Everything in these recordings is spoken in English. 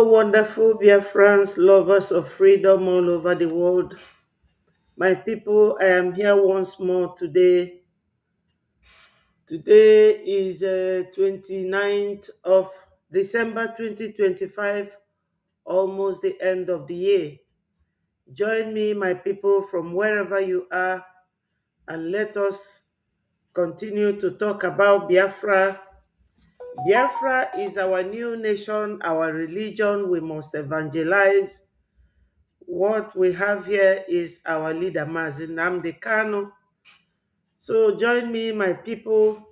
Hello, wonderful Biafrans, lovers of freedom all over the world. My people, I am here once more today. Today is 29th of December 2025, almost the end of the year. Join me, my people, from wherever you are, and let us continue to talk about Biafra. Biafra is our new nation, our religion. We must evangelize. What we have here is our leader, Mazi Nnamdi Kanu. So join me, my people,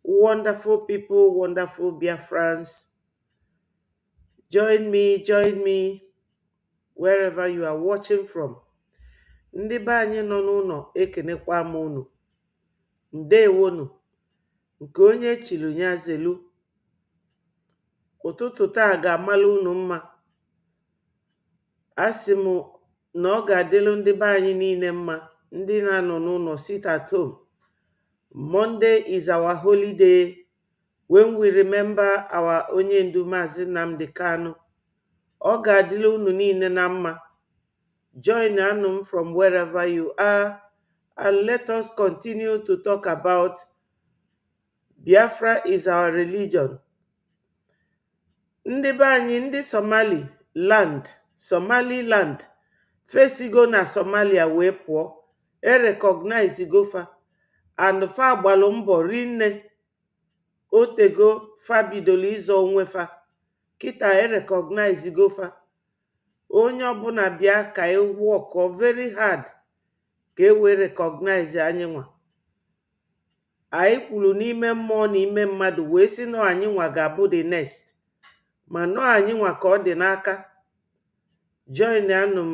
wonderful Biafrans. Join me, wherever you are watching from. Ndị be anyị nọ n'ụlọ ekenekwa m unu. Ndewonu, nke onye chilu ya zelu. Ụtụtụ taa ga-amalụ unu mma. Asị m na ọ ga-adịlụ ndị be anyị niile mma, ndị na-anọ n'ụlọ sit at home. Monday is our holiday when we remember our onye ndu Mazi Nnamdi Kanu. Ọ ga-adịlụ unu niile na mma. Join Anum from wherever you are and let us continue to talk about Biafra is our religion. Ndị be anyị, ndị Somaliland, fesigo na Somalia wee pụọ, recognize gofa, and fa agbalụ mbọ rinne, otego fa bidolo ịzọ onwe fa, kita recognize gofa. Onye ọbụla bịa ka work very hard ka we recognize anyị nwa. Anyị kwuru n'ime mmụọ na ime mmadụ wee sị nọ anyị nwa ga-abụ the next. Ma nọ anyị nwa ka ọ dị n'aka. Join Anum.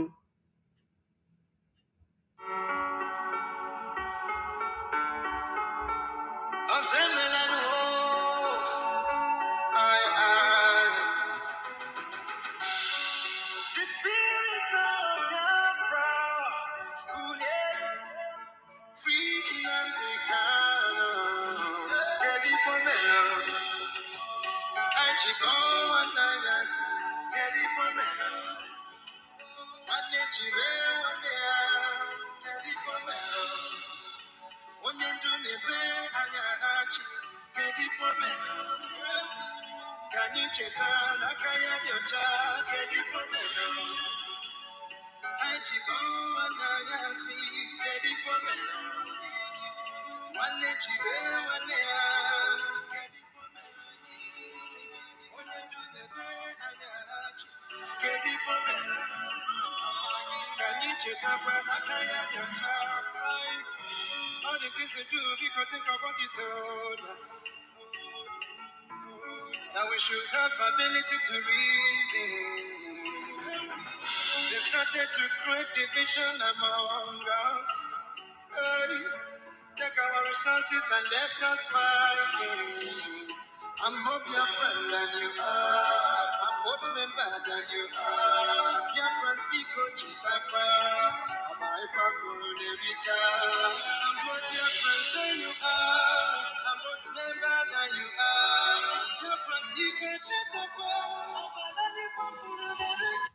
All the things to do, because think of what you told us. Now we should have ability to reason. They started to create division among us. Hey, take our resources and left us fighting. I'm more Biafra than you are. I'm both member than you are. Biafrans because Chitapa. I'm a powerful America. I'm more Biafrans than you are. I'm both member than you are. Biafrans because Chitapa. I'm a powerful America.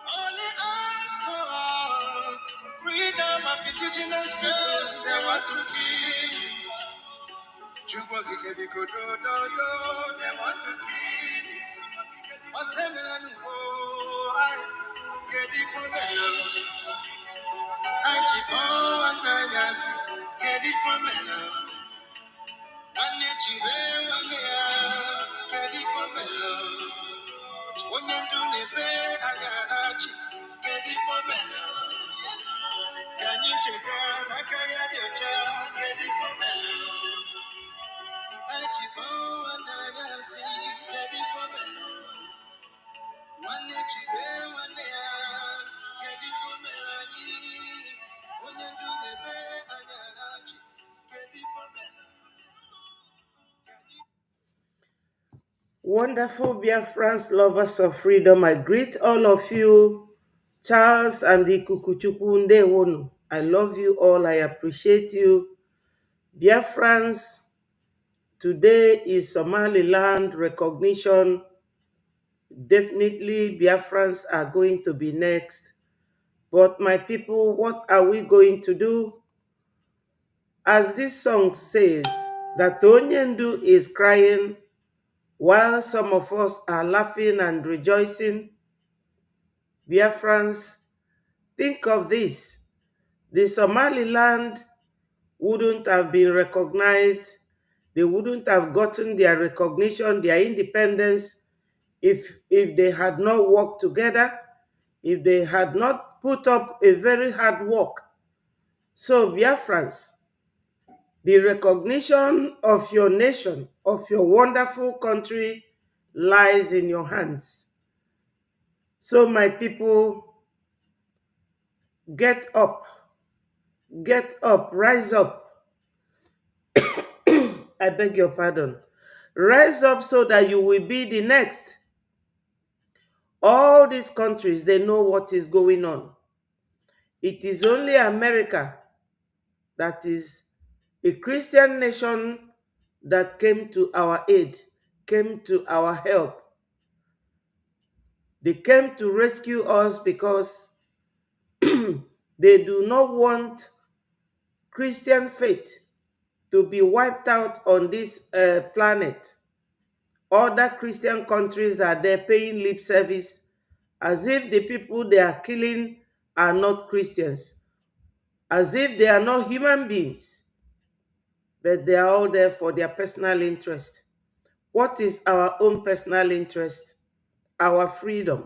Only ask for freedom of indigenous people. They want to kill. They want to kill. What's happening? Oh, I get it for me. I keep on get it for me. One nature, one year, get it for me. When you do the bed, I got get it for me. Can you check that? I can't get your child, get it for me. I keep on get it for me. One nature, one year, get it for me. When you do the bed, I got get it for me. Wonderful Biafrans, lovers of freedom. I greet all of you, Charles and the Kukuchukwu Ndewonu. I love you all. I appreciate you. Biafrans, today is Somaliland recognition. Definitely Biafrans are going to be next. But my people, what are we going to do? As this song says, that Onyendu is crying while some of us are laughing and rejoicing. Biafrans, think of this. The Somaliland wouldn't have been recognized. They wouldn't have gotten their recognition, their independence, if they had not worked together, if they had not put up a very hard work. So Biafrans, the recognition of your nation, of your wonderful country, lies in your hands. So my people, get up, rise up. I beg your pardon. Rise up so that you will be the next. All these countries, they know what is going on. It is only America that is a Christian nation that came to our aid, came to our help. They came to rescue us because they do not want Christian faith to be wiped out on this planet. Other Christian countries are there paying lip service as if the people they are killing are not Christians, as if they are not human beings, but they are all there for their personal interest. What is our own personal interest? Our freedom.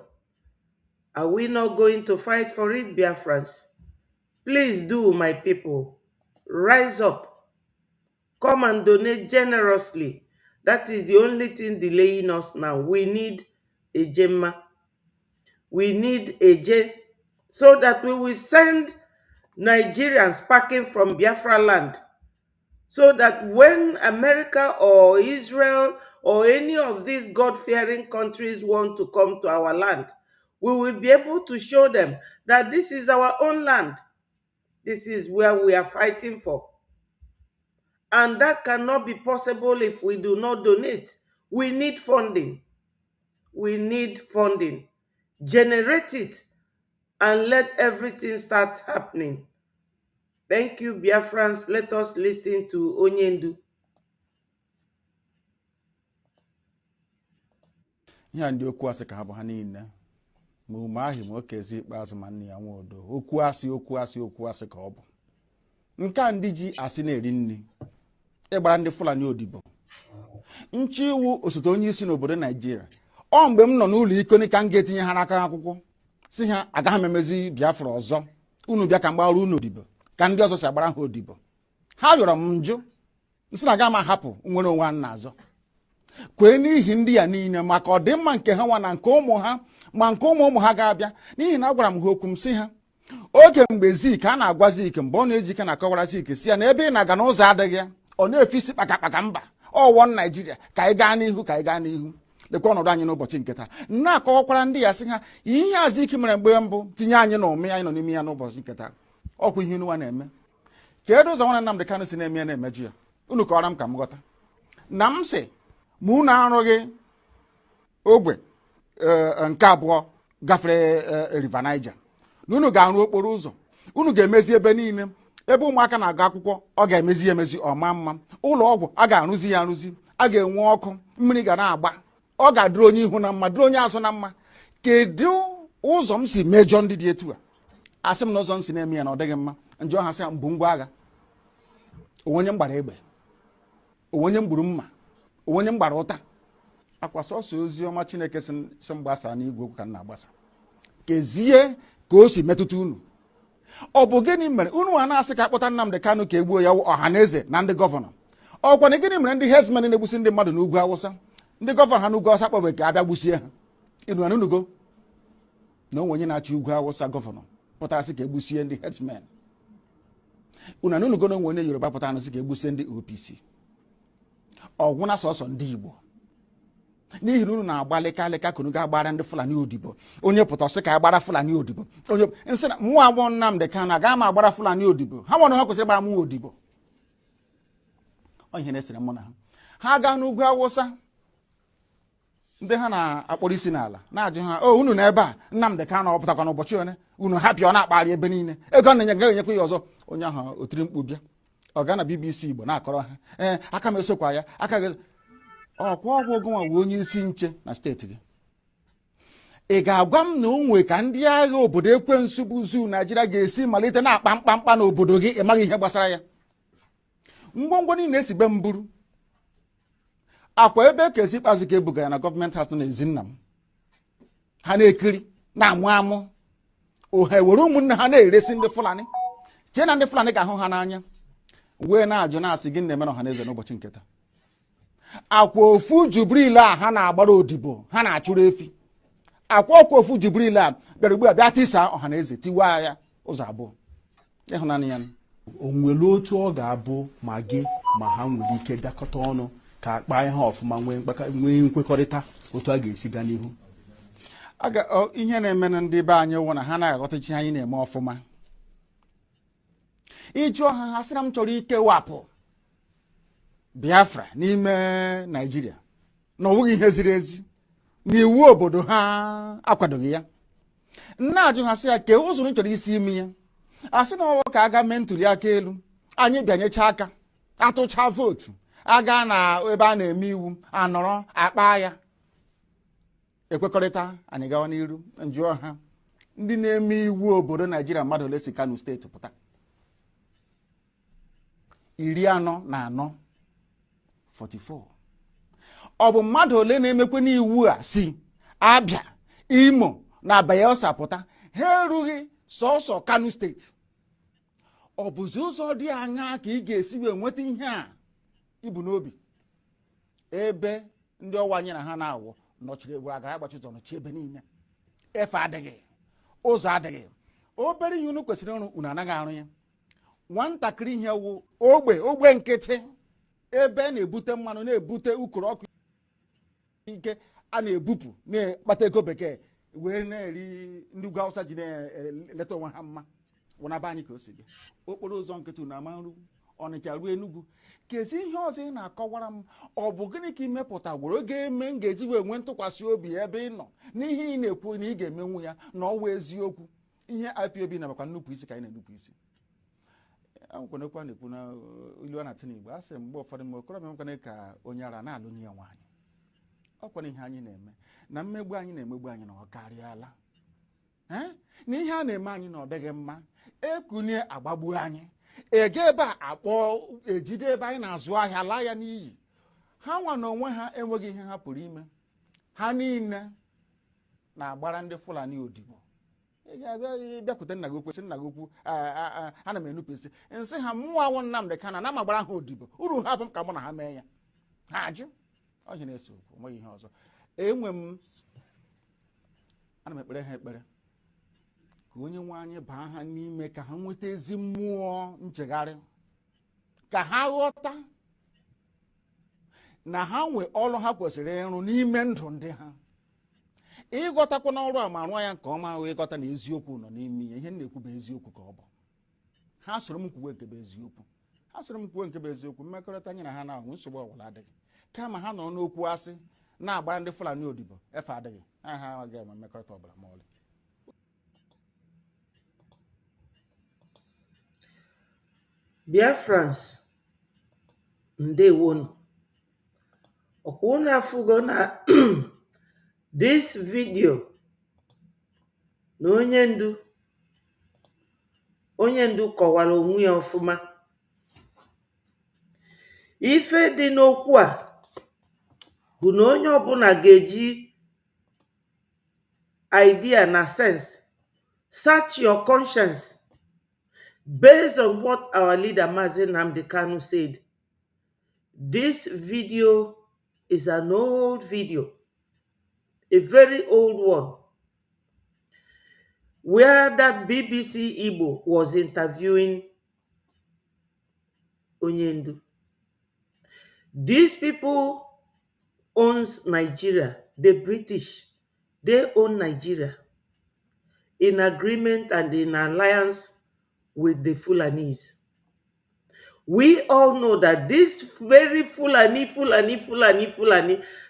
Are we not going to fight for it, Biafrans? Please do, my people. Rise up. Come and donate generously. That is the only thing delaying us now. We need a Gemma. We need a J, so that we will send Nigerians packing from Biafra land, so that when America or Israel or any of these God-fearing countries want to come to our land, we will be able to show them that this is our own land. This is where we are fighting for. And that cannot be possible if we do not donate. We need funding. We need funding. Generate it and let everything start happening. Thank you, Biafrans. Let us listen to Onyendu. ihe ndị okwu asị ka ha bụ ha niile ma ume ahụ ma okezi ikpeazụ ma nne ya nwa odo okwu asị ka ọ bụ nke a ndị ji asị na-eri nri ịgbara ndị Fulani odibo nchi iwu osote onye isi n'obodo Naijiria ọ mgbe m nọ n'ụlọ ikoni ka m ga-etinye ha n'aka akwụkwọ si ha agaghị m emezi Biafra ọzọ unu bịa ka m gbara unu odibo ka ndị ọzọ si agbara ha odibo ha rịọrọ m njụ nsị na aga m ahapụ nwere onwe a na-azọ kwee n'ihi ndị ya niile maka ọdịmma nke ha nwa na nke ụmụ ha ma nke ụmụ ha ga-abịa n'ihi na agwara m ha okwu m si ha oge mgbe Zik a na-agwa Zik mgbe ọ na-eji ike na-akọwara Zik si ya na ebe ị na-aga n'ụzọ adịghị ya ọ na-efe isi kpakakpaka mba ọwọ Naijiria ka anyị gaa n'ihu ka anyị gaa n'ihu lekwa ọnọdụ anyị n'ụbọchị nke taa na-akọwakwara ndị ya sị ha ihe a Zik mere mgbe mbụ tinye anyị na ụmị anyị nọ n'ime ya n'ụbọchị nke taa ọkwa ihe nwa na-eme kedu ụzọ nwanne Nnamdi Kanu si na-eme ya na-emeju ya unu kọwara m ka m ghọta na m sị ma unu arụghị ogbe nke abụọ gafere River Niger na unu ga-arụ okporo ụzọ unu ga-emezi ebe niile ebe ụmụaka na-agụ akwụkwọ ọ ga-emezi ya emezi ọma mma ụlọ ọgwụ a ga-arụzi ya arụzi a ga-enwe ọkụ mmiri ga na-agba ọ ga-adịrị onye ihu na mma dịrị onye azụ na mma kedu ụzọ m si mejọ ndị dị etu a asị m na ụzọ m si na-eme ya na ọ dịghị mma njọ ha sị mbụ ngwa agha onwenye m gbara egbe onwenye m gburu mma onwenye m gbara ụta akwa sọsọ ozi ọma Chineke si m gbasa n'igwe okwu ka m na-agbasa kezie ka o si metụta unu ọ bụ gịnị mere unu a na-asị ka akpọta Nnamdi Kanu ka egbuo ya ọha na eze na ndị gọvanọ ọkwa na gịnị mere ndị herdsmen na-egbusi ndị mmadụ n'ugwu Awụsa ndị gọvanọ ha n'ugwu Awụsa kpọbe ka abịa gbusie ha inu anunugo na onwe onye na-achị ugwu Awụsa gọvanọ pụtara sị ka egbusie ndị herdsmen unu anunugo na onwe onye Yoruba pụtara sị ka egbusie ndị OPC ọgwụ na sọsọ ndị Igbo n'ihi na unu na-agba leka kunu ga-agbara ndị Fulani odibo onye pụta sị ka agbara Fulani odibo onye nsị na mụ abụọ Nnamdi Kanu agaghị m agbara Fulani odibo ha nwere ha kwesịrị gbara mụ odibo ihe na-esere mụ na ha gaa n'ugwu Awụsa ndị ha na-akpọrọ isi n'ala na-ajụ ha o unu na ebe a Nnamdi Kanu ọ pụtakwa n'ụbọchị one unu hapịa ọ na-akpagharị ebe niile ego ọ na-enye ga-enyekwa ya ọzọ onye ahụ otiri mkpu bịa ọ gaa na BBC Igbo na-akọrọ ha aka m esokwa ya aka gị ọkwa ọgwụ gụnwa wee onye isi nche na steeti gị ị ga-agwa m na onwe ka ndị agha obodo ekwensu bụ zu Naijiria ga-esi malite na-akpa mkpamkpa n'obodo gị ị maghị ihe gbasara ya ngwongwo niile esi be mburu akwa ebe ka esi ikpeazụ ka ebugara na gọọmenti haus nọ n'ezi nna m ha na-ekiri na-amụ amụ oha ewere ụmụnne ha na-eresi ndị Fulani chee na ndị Fulani ga-ahụ ha n'anya wee na-ajụ na-asị gị na-eme na ọha na eze n'ụbọchị nke taa akwa ofu Jubril a ha na-agbara odibo ha na-achụrụ efi akwa ofu Jubril a bịara ugbu a bịa tisa ọha na eze tiwa ya ụzọ abụọ ịhụnanya ya o nwere otu ọ ga-abụ ma gị ma ha nwere ike bịakọta ọnụ ka akpa ihe ọfụma nwee nkwekọrịta otu a ga-esi gaa n'ihu ihe na-eme na ndị be anyị wụ na ha na-aghọtachi anyị na-eme ọfụma ịjụọ ha sị na m chọrọ ikewapụ Biafra n'ime Naijiria na ọ bụghị ihe ziri ezi na iwu obodo ha akwadoghị ya na-ajụ ha sị ya kee ụzọ chọrọ isi ime ya asị na ọwụ ka aga mee ntuli aka elu anyị bịanyecha aka atụcha vootu aga na ebe a na-eme iwu anọrọ akpa ya ekwekọrịta anyị gawa n'iru njụọ ha ndị na-eme iwu obodo Naijiria mmadụ ole si Kano steeti pụta 44 ọ bụ mmadụ ole na-emekwe n'iwu a si Abia Imo na Bayelsa pụta ha erughị sọsọ Kano steeti ọ bụzi ụzọ dị anya ka ị ga-esi wee nweta ihe a ibu n'obi ebe ndị ọwa anyị na ha na-awụ nọchiri egwu agara agbachi ụzọ nọchi ebe niile efe adịghị ụzọ adịghị obere ihe unu kwesịrị ịrụ unu anaghị arụ ya nwatakịrị ihe wụ ogbe nkịtị ebe na-ebute mmanụ na-ebute ukoro ọkụ ike a na-ebupụ na-akpata ego bekee wee na-eri ndị ugwu Awụsa ji na-eleta onwe ha mma wụnaba anyị ka o si dị okporo ụzọ nkịtị na ama nru Ọnịcha ruo Enugu kezi ihe ọzọ ị na-akọwara m ọ bụ gịnị ka imepụta gworo ga-eme m ga-eji wee nwee ntụkwasị obi ebe ị nọ n'ihe ị na-ekwu na ị ga-emenwu ya na ọwa eziokwu ihe IPOB na-abakwa nnupụ isi ka anyị na-enupụ isi nkwenekwa na-ekwu na ilu a na-atị n'Igbo a sị mgbe ụfọdụ mgbe okorobịa nwekwana ka onye ara na-alụnye ya nwaanyị ọkwana ihe anyị na-eme na mmegbu anyị na-emegbu anyị na ọ karịala na ihe a na-eme anyị na ọ dịghị mma ekunye agbagbuo anyị ege ebe a akpọ ejide ebe anyị na-azụ ahịa laa ya n'iyi. Ha nwa na onwe ha enweghị ihe ha pụrụ ime. Ha niile na-agbara ndị Fulani odibo. Bịakwute nna gị okwu sị nna gị okwu ana m enupụsị nsị ha mmụọ awụ Nnamdị Kanụ na m agbara ha odibo uru ha bụ m ka mụ na ha mee ya. Ha ajụ ọhịa na-ese okwu onweghị ihe ọzọ. Ana m ekpere ha ekpere ka onye nwe anyị baa ha n'ime ka ha nweta ezi mmụọ nchegharị, ka ha ghọta na ha nwee ọrụ ha kwesịrị ịrụ n'ime ndụ ndị ha. Ịghọtakwa n'ọrụ a ma rụọ ya nke ọma wee ịghọta na eziokwu nọ n'ime ihe m na-ekwu bụ eziokwu ka ọ bụ. Ha soro m kwuwe nke bụ eziokwu. Ha soro m kwuwe nke bụ eziokwu. Mmekọrịta anyị na ha na-ahụ nsogbu ọbụla adịghị. Kama ha nọ n'okwu asị na-agbara ndị Fulani odibo efe adịghị. Ha agaghị enwe mmekọrịta ọbụla ma ọlị. Biafrans, ndewonu. Okuna afụgo na this video na onye ndu kọwara onwe ya ọfụma. Ife dị n'okwu a bụ na onye ọbụla ga-eji idea na sense search your conscience based on what our leader Mazi Nnamdi Kanu said. This video is an old video, a very old one, where that BBC Igbo was interviewing Onyendu. These people owns Nigeria, the British, they own Nigeria in agreement and in alliance with the Fulanese. We all know that this very Fulani,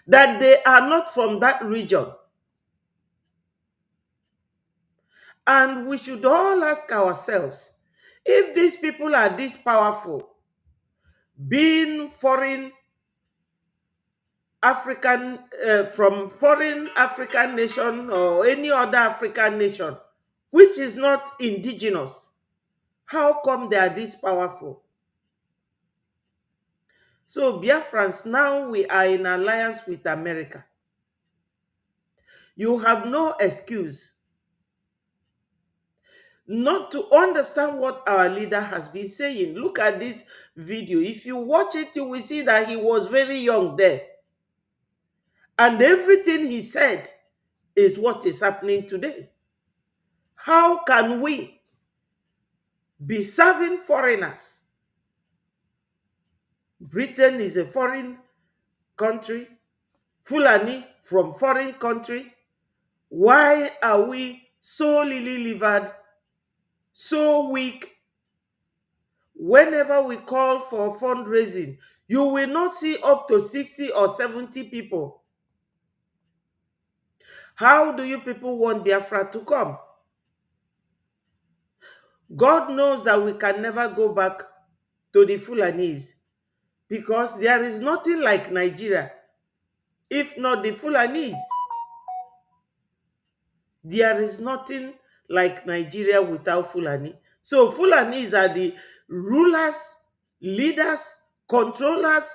that they are not from that region. And we should all ask ourselves, if these people are this powerful, being foreign African, from foreign African nation or any other African nation, which is not indigenous, how come they are this powerful? So Biafrans, now we are in alliance with America. You have no excuse not to understand what our leader has been saying. Look at this video. If you watch it, you will see that he was very young there. And everything he said is what is happening today. How can we be serving foreigners? Britain is a foreign country. Fulani from foreign country. Why are we so lily-livered, so weak? Whenever we call for fundraising, you will not see up to 60 or 70 people. How do you people want Biafra to come? God knows that we can never go back to the Fulanese, because there is nothing like Nigeria, if not the Fulanese. There is nothing like Nigeria without Fulani. So Fulanis are the rulers, leaders, controllers,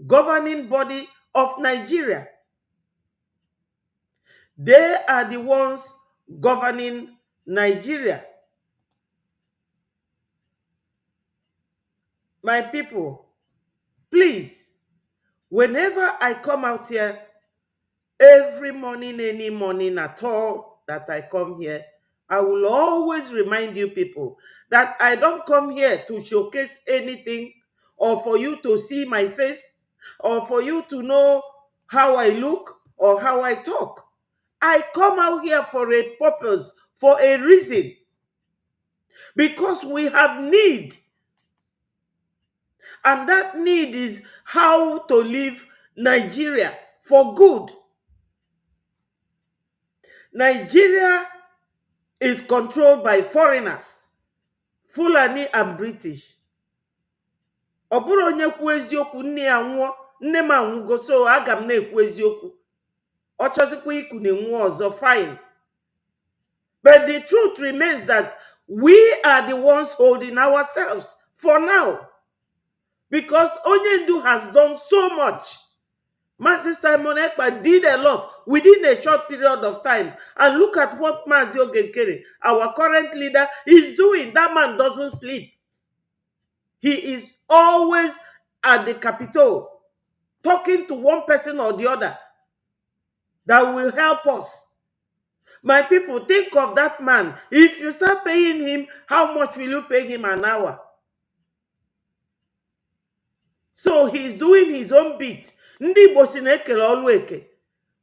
governing body of Nigeria. They are the ones governing Nigeria. My people, please, whenever I come out here, every morning, any morning at all that I come here, I will always remind you people that I don't come here to showcase anything or for you to see my face or for you to know how I look or how I talk. I come out here for a purpose, for a reason, because we have need. And that need is how to leave Nigeria for good. Nigeria is controlled by foreigners, Fulani and British. Oburu onye kwu eziokwu nne ya nwụọ, nne m anwụgo, so aga m na-ekwu eziokwu. Ọ chọzikwa iku na nwụọ ọzọ, fine. But the truth remains that we are the ones holding ourselves for now, because Onyendu has done so much. Mazi Simon Ekpa did a lot within a short period of time. And look at what Mazi Ogenkere, our current leader, is doing. That man doesn't sleep. He is always at the Capitol, talking to one person or the other that will help us. My people, think of that man. If you start paying him, how much will you pay him an hour? So he's doing his own bit. Ndi bosineke olweke.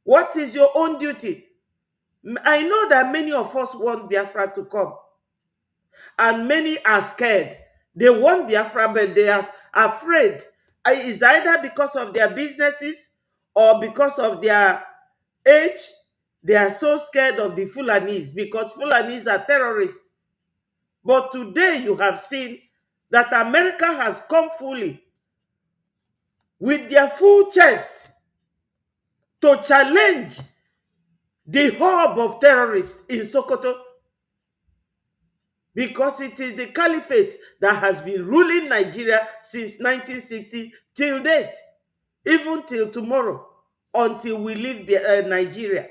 What is your own duty? I know that many of us want Biafra to come. And many are scared. They want Biafra, but they are afraid. It's either because of their businesses or because of their age. They are so scared of the Fulanis because Fulanis are terrorists. But today you have seen that America has come fully with their full chest to challenge the hub of terrorists in Sokoto, because it is the caliphate that has been ruling Nigeria since 1960 till date, even till tomorrow, until we leave Nigeria.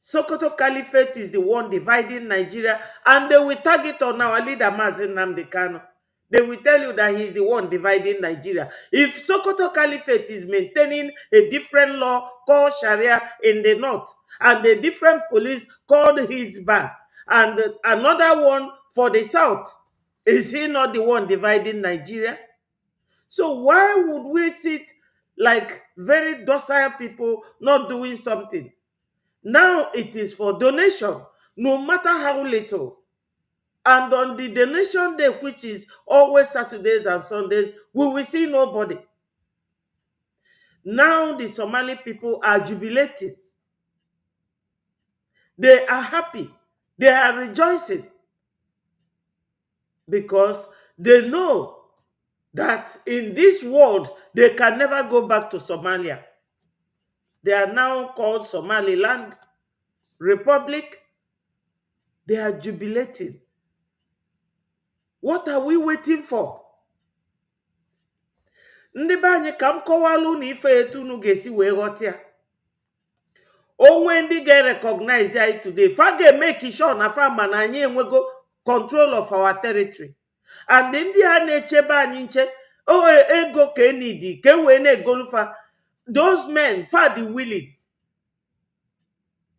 Sokoto Caliphate is the one dividing Nigeria, and they will target on our leader, Mazi Nnamdi Kanu. They will tell you that he is the one dividing Nigeria. If Sokoto Caliphate is maintaining a different law called Sharia in the north, and a different police called Hizbah, and another one for the south, is he not the one dividing Nigeria? So why would we sit like very docile people not doing something? Now it is for donation, no matter how little. And on the donation day, which is always Saturdays and Sundays, we will see nobody. Now the Somali people are jubilating. They are happy. They are rejoicing. Because they know that in this world, they can never go back to Somalia. They are now called Somaliland Republic. They are jubilating. What are we waiting for? Ndị be anyị ka m kọwalụ na ife etu unu ga-esi wee ghọta ya. Onwe ndị ga-recognize anyị today, fa ga-emeki sure na fa ma na anyị enwego control of our territory. And ndị a na-echebe anyị nche, ego ka enidi, ka wee na-egolufa, those men, fa dị willing.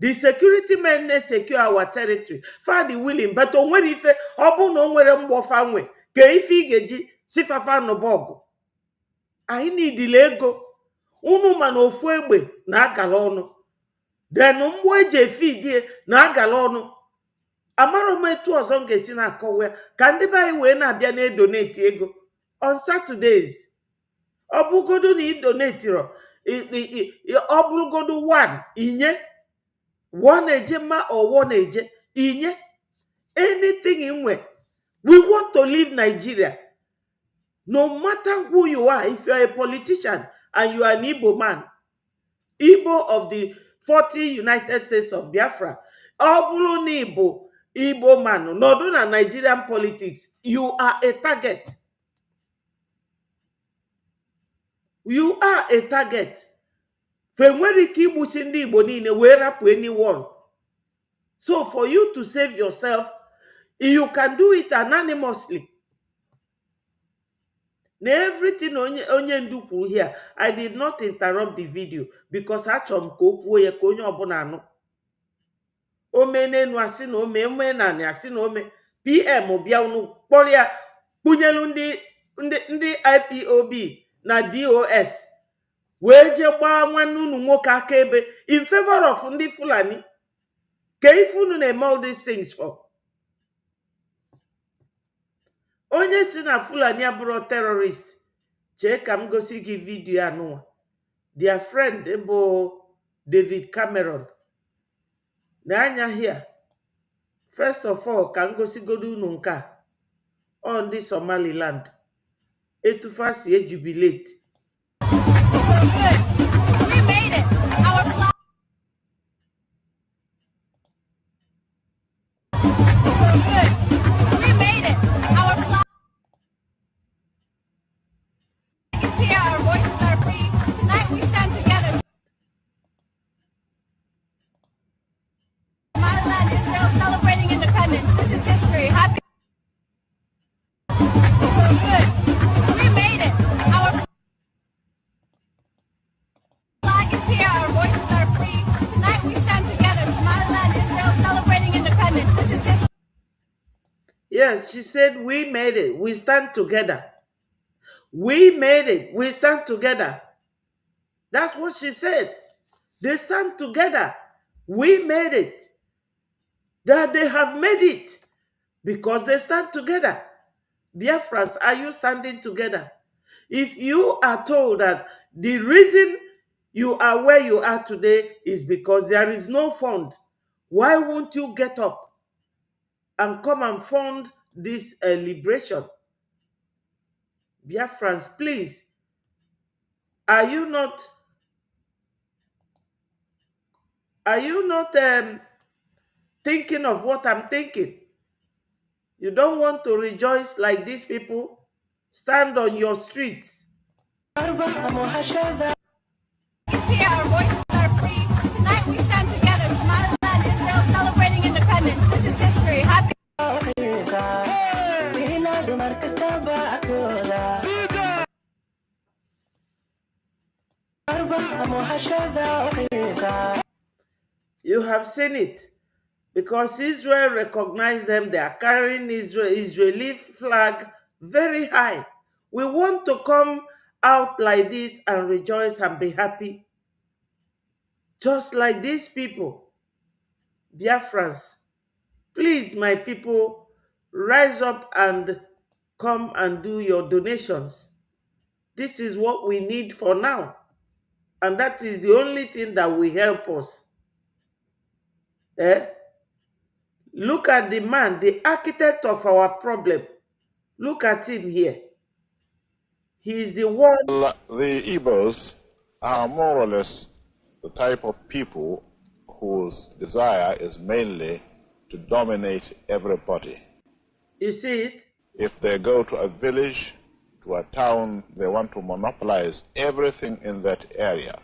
The security men na-secure our territory, fa dị willing, but onwere ife, ọ bụ na onwere mgbofa nwe, ka ife ị ga-eji sifafa n'ọbọgụ. Anyị nidile ego. Unu ma na ofu egbe na-agala ọnụ. Then mgbo eji efidie na-agala ọnụ. Amara m etu ọzọ m ga-esi na-akọwa ka ndị be anyị wee na-abịa na-edonate ego on Saturdays. Ọ bụgodu na idonatiro, ọ bụrụgodu one inye, one eje ma or one eje inye, anything inwe. We want to leave Nigeria. No matter who you are, if you are a politician and you are an Igbo man, Igbo of the 40 United States of Biafra, Obulu ni Igbo man, not na Nigerian politics, you are a target. You are a target. Fenweri ki Igbo sindi Igbo niile wee rapu anyone. So for you to save yourself, you can do it anonymously. Na everything onye ndu kwuru here, I did not interrupt the video because achọrọ m ka o kwuo ya ka onye ọbụla anụ. Ome n'enu asị na ome, ome naanị asị na ome. PM bịa unu kpọrọ ya kpunyelu ndị IPOB na DOS wee je gbaa nwanne unu nwoke akaebe in favor of ndị Fulani. Ka ife unu na-eme all these things for? Onye si na Fulani abụrụ terrorist, chee ka m gosi gị video anụwa. Their friend bụ David Cameron. N'anya here. First of all, ka m gosigodu unu nke a. On the Somaliland. Etufa si ejubilate. We made it. Our flag. We made it. Yes, she said, we made it. We stand together. We made it. We stand together. That's what she said. They stand together. We made it. That they have made it because they stand together. Biafrans, are you standing together? If you are told that the reason you are where you are today is because there is no fund, why won't you get up and come and fund this liberation? Biafrans, please, are you not thinking of what I'm thinking? You don't want to rejoice like these people? Stand on your streets. Our voices are free. Tonight we stand together. Somaliland, Israel celebrating independence. This is history. Happy. You have seen it. Because Israel recognized them, they are carrying Israeli flag very high. We want to come out like this and rejoice and be happy. Just like these people, Biafrans. Please, my people, rise up and come and do your donations. This is what we need for now. And that is the only thing that will help us. Eh? Look at the man, the architect of our problem. Look at him here. He is the one. The Igbos are more or less the type of people whose desire is mainly to dominate everybody. You see it? If they go to a village, to a town, they want to monopolize everything in that area.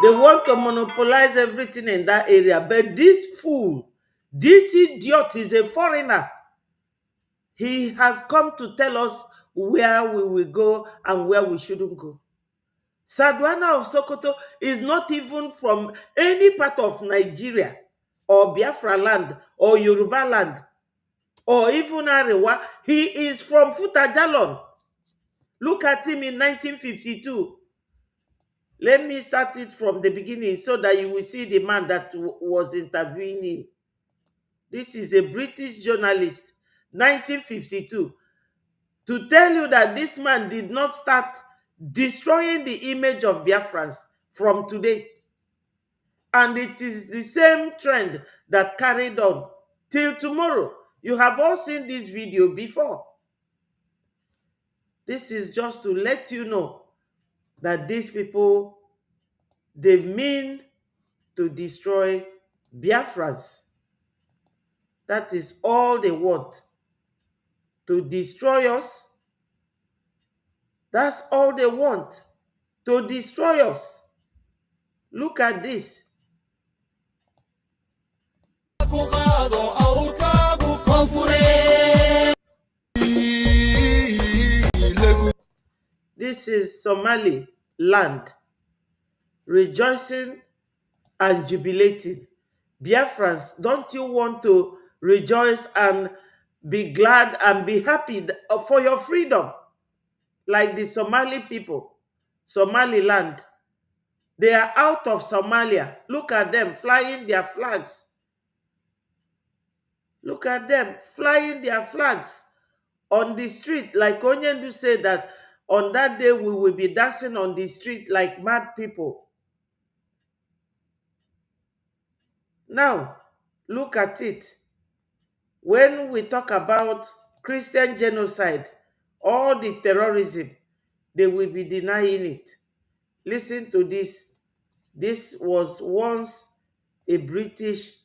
They want to monopolize everything in that area. But this fool, this idiot is a foreigner. He has come to tell us where we will go and where we shouldn't go. Sadwana of Sokoto is not even from any part of Nigeria or Biafra land or Yoruba land or even Arewa. He is from Futajalon. Look at him in 1952. Let me start it from the beginning so that you will see the man that was interviewing him. This is a British journalist, 1952. To tell you that this man did not start destroying the image of Biafrans from today. And it is the same trend that carried on till tomorrow. You have all seen this video before. This is just to let you know that these people, they mean to destroy Biafrans. That is all they want. To destroy us. That's all they want. To destroy us. Look at this. This is Somali land, rejoicing and jubilating. Biafrans, don't you want to rejoice and be glad and be happy for your freedom? Like the Somali people, Somaliland. They are out of Somalia. Look at them flying their flags. Look at them flying their flags on the street. Like Onyendu said that on that day we will be dancing on the street like mad people. Now, look at it. When we talk about Christian genocide, all the terrorism, they will be denying it. Listen to this. This was once a British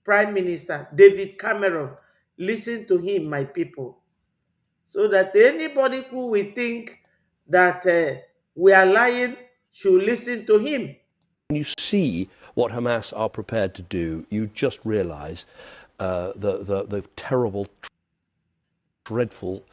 Prime Minister, David Cameron. Listen to him, my people. So that anybody who will think that we are lying should listen to him. When you see what Hamas are prepared to do, you just realize the terrible, dreadful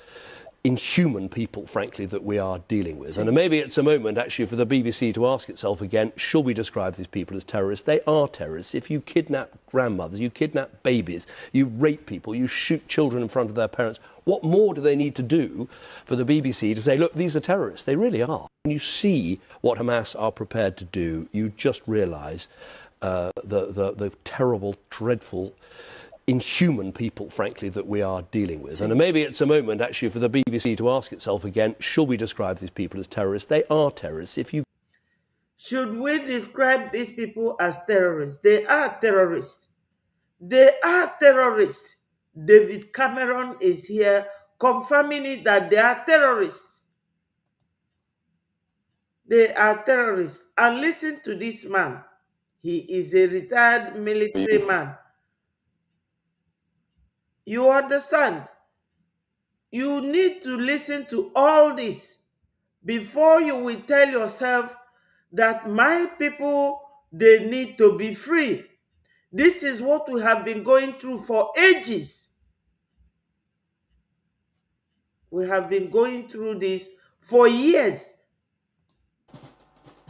inhuman people, frankly, that we are dealing with. And maybe it's a moment, actually, for the BBC to ask itself again, should we describe these people as terrorists? They are terrorists. If you kidnap grandmothers, you kidnap babies, you rape people, you shoot children in front of their parents, what more do they need to do for the BBC to say, look, these are terrorists? They really are. When you see what Hamas are prepared to do, you just realise the terrible, dreadful, inhuman people, frankly, that we are dealing with. And maybe it's a moment, actually, for the BBC to ask itself again, should we describe these people as terrorists? They are terrorists. Should we describe these people as terrorists? They are terrorists. They are terrorists. David Cameron is here confirming it that they are terrorists. They are terrorists. And listen to this man. He is a retired military man. You understand? You need to listen to all this before you will tell yourself that my people, they need to be free. This is what we have been going through for ages. We have been going through this for years.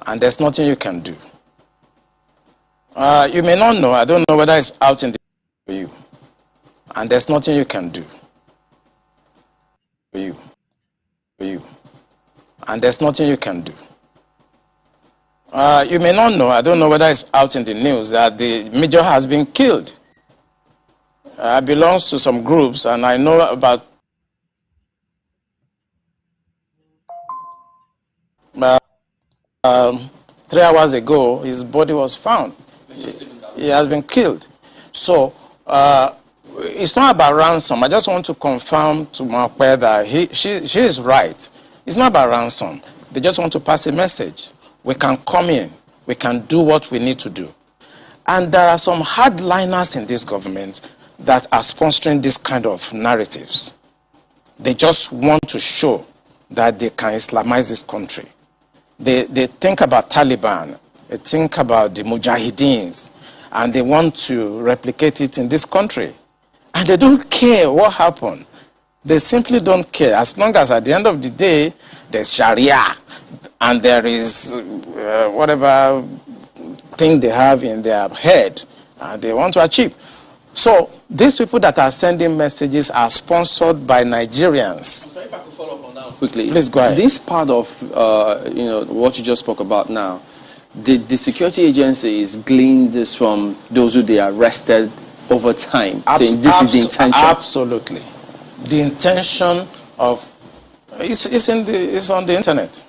And there's nothing you can do. You may not know, I don't know whether it's out in the for you. And there's nothing you can do. For you. And there's nothing you can do. You may not know, I don't know whether it's out in the news, that the major has been killed. Belongs to some groups, and I know about 3 hours ago, his body was found. He has been killed. So, it's not about ransom. I just want to confirm to Mapwe that she is right. It's not about ransom. They just want to pass a message. We can come in. We can do what we need to do. And there are some hardliners in this government that are sponsoring this kind of narratives. They just want to show that they can Islamize this country. They think about Taliban, they think about the Mujahideens, and they want to replicate it in this country. And they don't care what happened. They simply don't care. As long as at the end of the day, there's Sharia, and there is whatever thing they have in their head, and they want to achieve. So these people that are sending messages are sponsored by Nigerians. So if I could follow up on that quickly. Please go ahead. This part of what you just spoke about now, the security agencies gleaned this from those who they arrested over time, saying this is the intention. Absolutely, the intention of it's on the internet.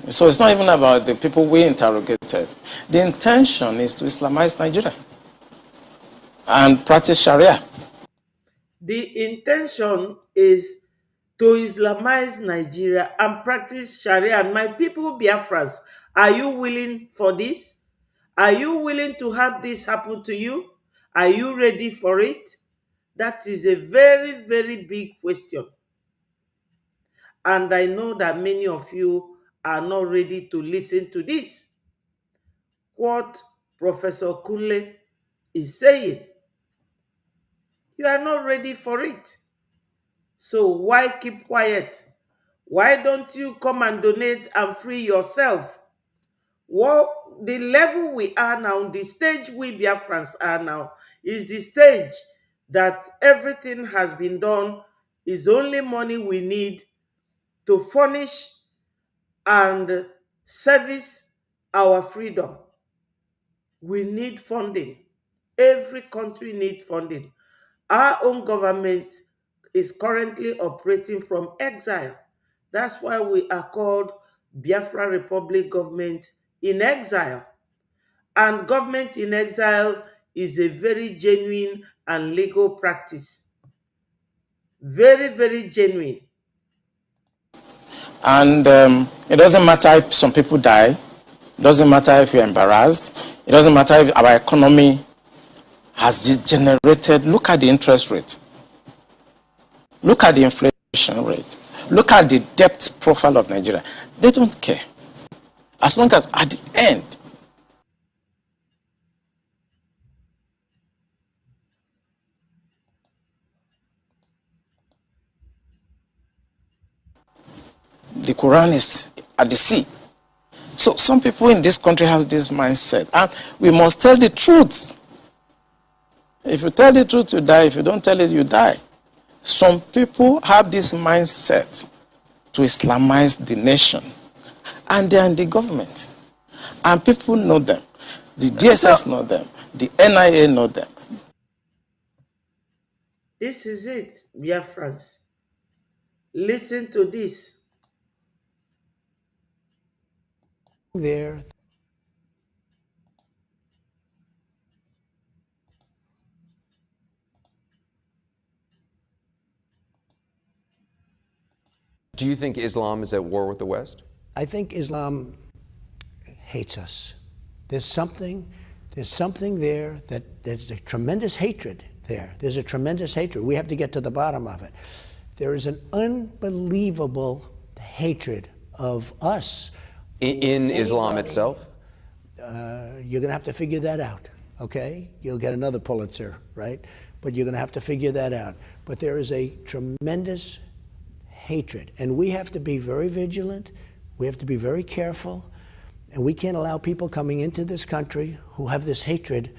So it's not even about the people we interrogated. The intention is to Islamize Nigeria and practice Sharia. The intention is to Islamize Nigeria and practice Sharia. And my people, Biafrans, are you willing for this? Are you willing to have this happen to you? Are you ready for it? That is a very, very big question. And I know that many of you are not ready to listen to this. What Professor Kunle is saying. You are not ready for it. So why keep quiet? Why don't you come and donate and free yourself? Well, the level we are now, the stage we Biafrans are now, is the stage that everything has been done, is only money we need to furnish and service our freedom. We need funding. Every country needs funding. Our own government is currently operating from exile. That's why we are called Biafra Republic Government in Exile. And government in exile is a very genuine and legal practice. Very, very genuine. And it doesn't matter if some people die. It doesn't matter if you're embarrassed. It doesn't matter if our economy has degenerated. Look at the interest rate. Look at the inflation rate. Look at the debt profile of Nigeria. They don't care. As long as at the end, the Quran is at the sea. So some people in this country have this mindset, and we must tell the truth. If you tell the truth, you die. If you don't tell it, you die. Some people have this mindset to Islamize the nation, and they are in the government. And people know them. The DSS know them. The NIA know them. This is it, Biafrans. Listen to this. There. Do you think Islam is at war with the West? I think Islam hates us. There's something there that there's a tremendous hatred there. There's a tremendous hatred. We have to get to the bottom of it. There is an unbelievable hatred of us. In Islam itself? You're going to have to figure that out, okay? You'll get another Pulitzer, right? But you're going to have to figure that out. But there is a tremendous hatred, and we have to be very vigilant. We have to be very careful, and we can't allow people coming into this country who have this hatred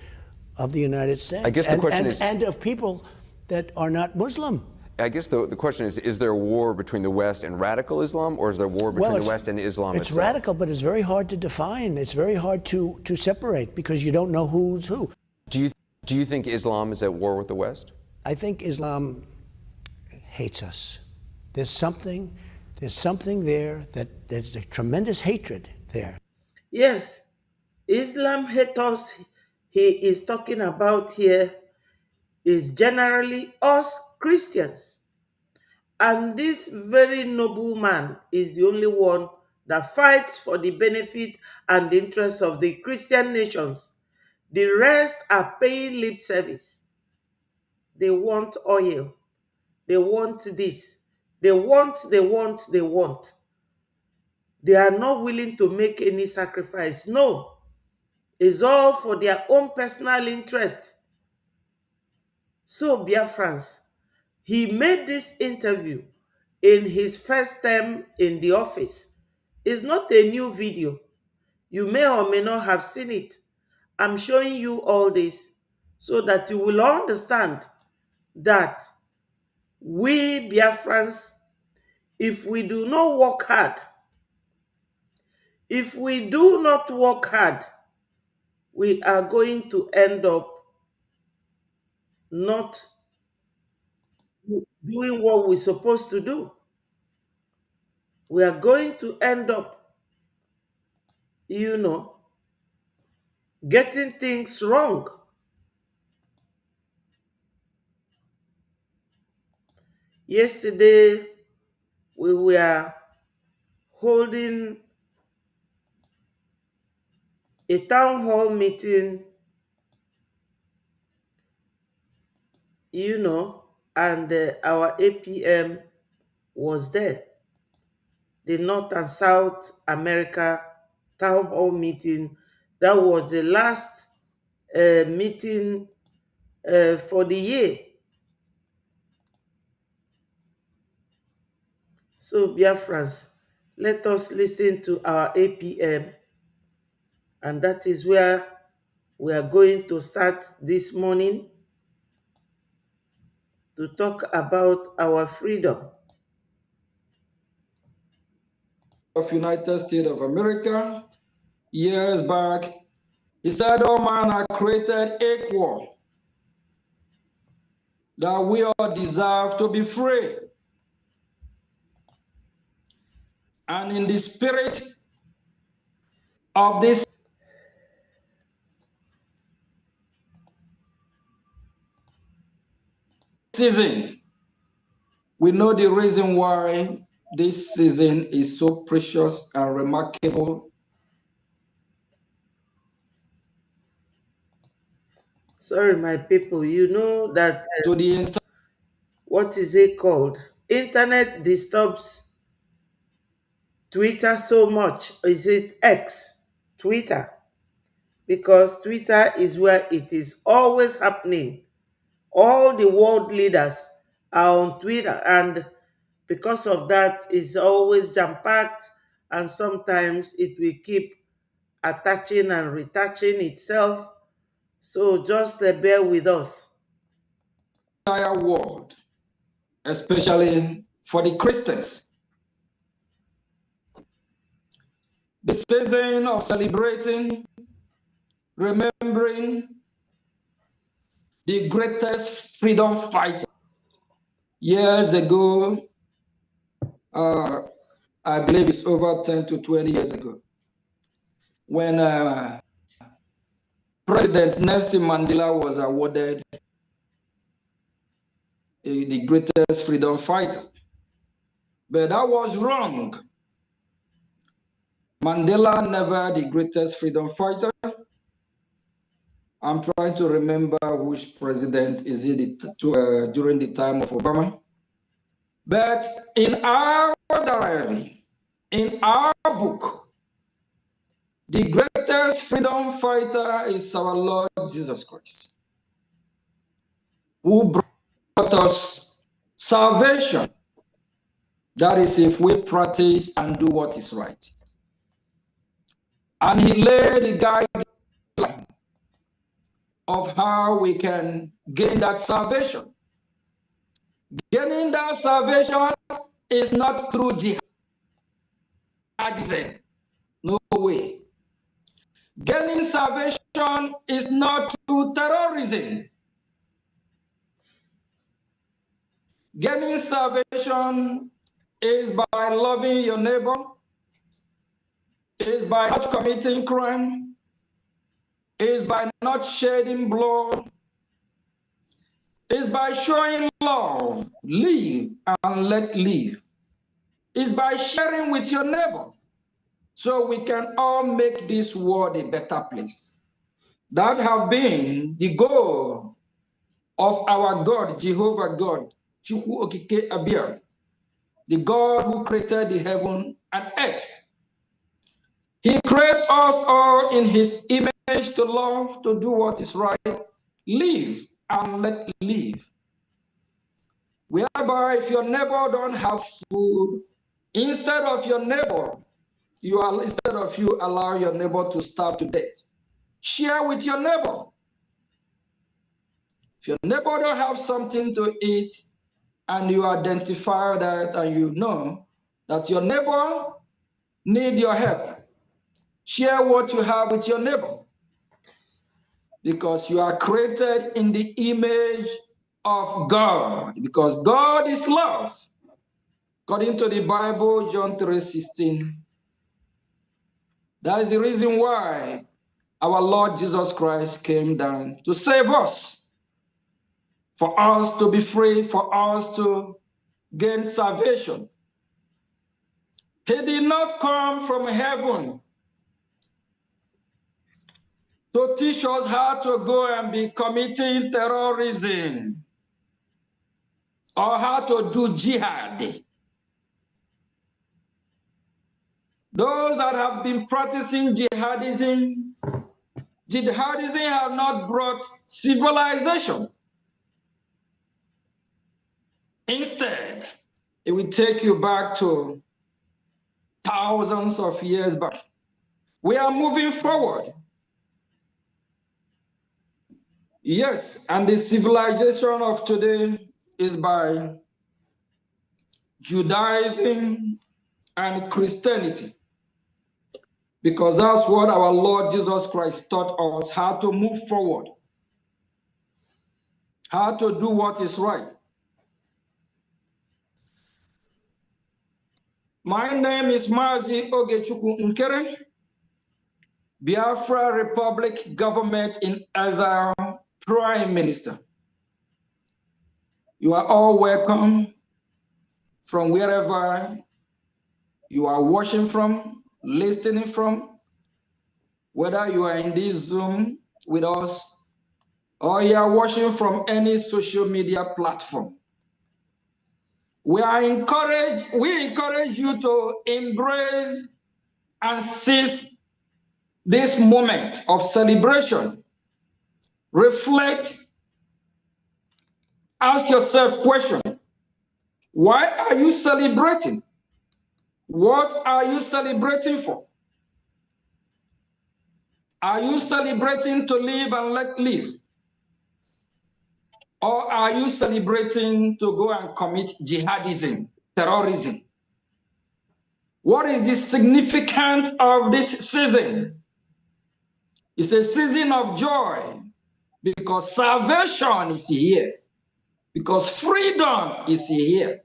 of the United States. I guess the question is, and of people that are not Muslim. I guess the question is there a war between the West and radical Islam, or is there a war between the West and Islam It's itself? radical, but it's very hard to define. It's very hard to separate because you don't know who's who. Do you think Islam is at war with the West? I think Islam hates us. There's something there that there's a tremendous hatred there. Yes, Islam hates us. He is talking about here is generally us Christians. And this very noble man is the only one that fights for the benefit and the interests of the Christian nations. The rest are paying lip service. They want oil. They want this. They want. They are not willing to make any sacrifice. No. It's all for their own personal interest. So, Biafrans, he made this interview in his first term in the office. It's not a new video. You may or may not have seen it. I'm showing you all this so that you will understand that we Biafrans, if we do not work hard, we are going to end up not doing what we're supposed to do. We are going to end up, getting things wrong. Yesterday, we were holding a town hall meeting, and our APM was there. The North and South America town hall meeting. That was the last meeting for the year. So, Biafrans, let us listen to our APM, and that is where we are going to start this morning to talk about our freedom. Of United States of America years back, he said all men are created equal, that we all deserve to be free. And in the spirit of this season, we know the reason why this season is so precious and remarkable. Sorry, my people, you know that To the what is it called? Internet disturbs Twitter so much. Is it X? Twitter. Because Twitter is where it is always happening. All the world leaders are on Twitter, and Because of that, it's always jam-packed, and sometimes it will keep attaching and retaching itself. So just bear with us. Entire world, especially for the Christians. The season of celebrating, remembering the greatest freedom fighter. Years ago, I believe it's over 10 to 20 years ago, when President Nelson Mandela was awarded the greatest freedom fighter. But that was wrong. Mandela never the greatest freedom fighter. I'm trying to remember which president is it during the time of Obama. But in our diary, in our book, the greatest freedom fighter is our Lord Jesus Christ, who brought us salvation. That is, if we practice and do what is right. And he laid the guideline of how we can gain that salvation. Gaining that salvation is not through jihadism. No way. Gaining salvation is not through terrorism. Gaining salvation is by loving your neighbor, is by not committing crime, is by not shedding blood, is by showing love, live and let live, is by sharing with your neighbor, so we can all make this world a better place. That have been the goal of our God, Jehovah God, Chukwu Okike Abia, the God who created the heaven and earth. He created us all in his image to love, to do what is right, live and let live. Whereby if your neighbor don't have food, instead of you allow your neighbor to starve to death, share with your neighbor. If your neighbor don't have something to eat, and you identify that and you know that your neighbor need your help, share what you have with your neighbor, because you are created in the image of God, because God is love. According to the Bible, John 3:16. That is the reason why our Lord Jesus Christ came down to save us, for us to be free, for us to gain salvation. He did not come from heaven to teach us how to go and be committing terrorism or how to do jihad. Those that have been practicing jihadism have not brought civilization. Instead, it will take you back to thousands of years back. We are moving forward. Yes, and the civilization of today is by Judaism and Christianity, because that's what our Lord Jesus Christ taught us, how to move forward, how to do what is right. My name is Mazi Ogechukwu Nkere, Biafra Republic Government in Exile Prime Minister. You are all welcome from wherever you are watching from, listening from, whether you are in this Zoom with us or you are watching from any social media platform. We encourage you to embrace and seize this moment of celebration. Reflect, ask yourself questions. Why are you celebrating? What are you celebrating for? Are you celebrating to live and let live? Or are you celebrating to go and commit jihadism, terrorism? What is the significance of this season? It's a season of joy because salvation is here, because freedom is here.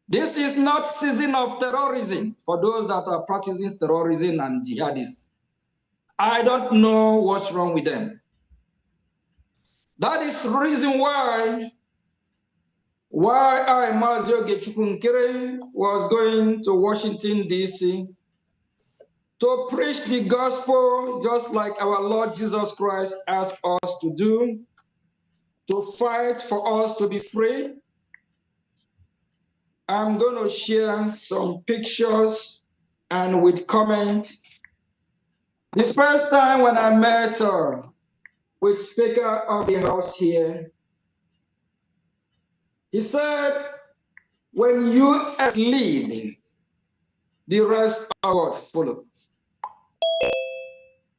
This is not season of terrorism for those that are practicing terrorism and jihadism. I don't know what's wrong with them. That is the reason why I, Mazio Gechukunkere, was going to Washington, D.C. to preach the gospel just like our Lord Jesus Christ asked us to do, to fight for us to be free. I'm going to share some pictures and with comment. The first time when I met with Speaker of the House here, he said, when you lead, the rest of us follow.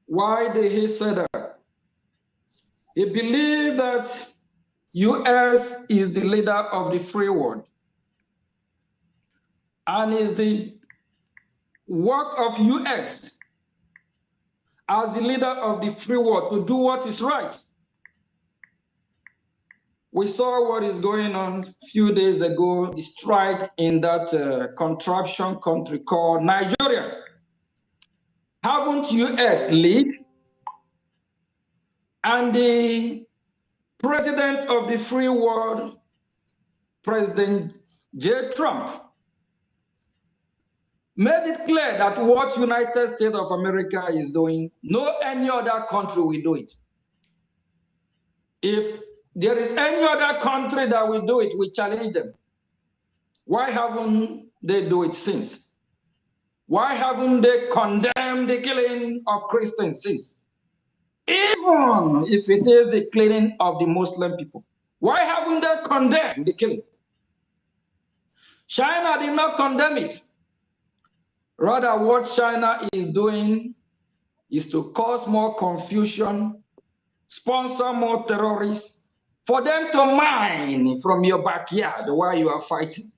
Why did he say that? He believed that US is the leader of the free world and is the work of US as the leader of the free world to do what is right. We saw what is going on a few days ago, the strike in that contraption country called Nigeria. Haven't US lead? And the president of the free world, President J. Trump, made it clear that what United States of America is doing, no any other country will do it. If there is any other country that will do it, we challenge them. Why haven't they do it since? Why haven't they condemned the killing of Christians since? Even if it is the killing of the Muslim people, why haven't they condemned the killing? China did not condemn it. Rather, what China is doing is to cause more confusion, sponsor more terrorists, for them to mine from your backyard while you are fighting.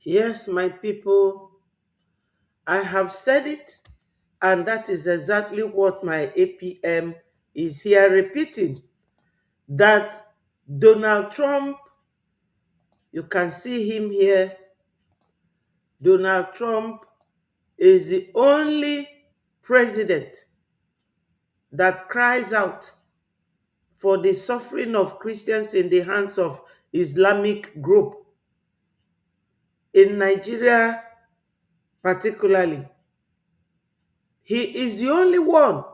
Yes, my people, I have said it, and that is exactly what my APM is here repeating, that Donald Trump, you can see him here, Donald Trump is the only president that cries out for the suffering of Christians in the hands of Islamic group. In Nigeria particularly, he is the only one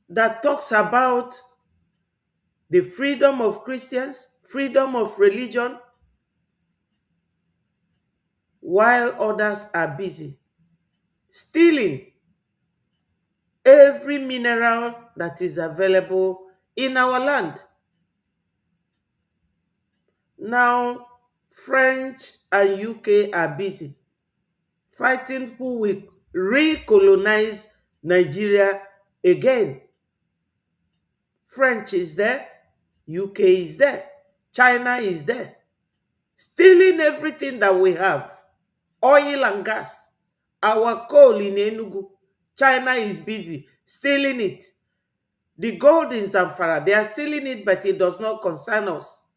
that talks about the freedom of Christians, freedom of religion, while others are busy stealing every mineral that is available in our land. Now, French and UK are busy fighting who will recolonize Nigeria again. French is there, UK is there, China is there, stealing everything that we have. Oil and gas, our coal in Enugu, China is busy stealing it. The gold in Zamfara, they are stealing it, but it does not concern us.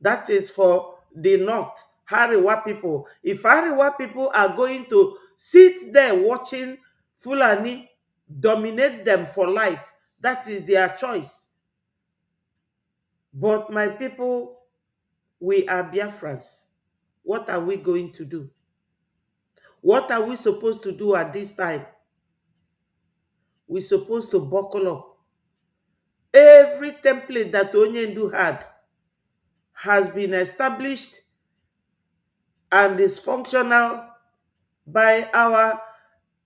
That is for the North, Hariwa people. If Hariwa people are going to sit there watching Fulani dominate them for life, that is their choice. But my people, we are Biafrans. What are we going to do? What are we supposed to do at this time? We're supposed to buckle up. Every template that Onyendu had has been established and is functional by our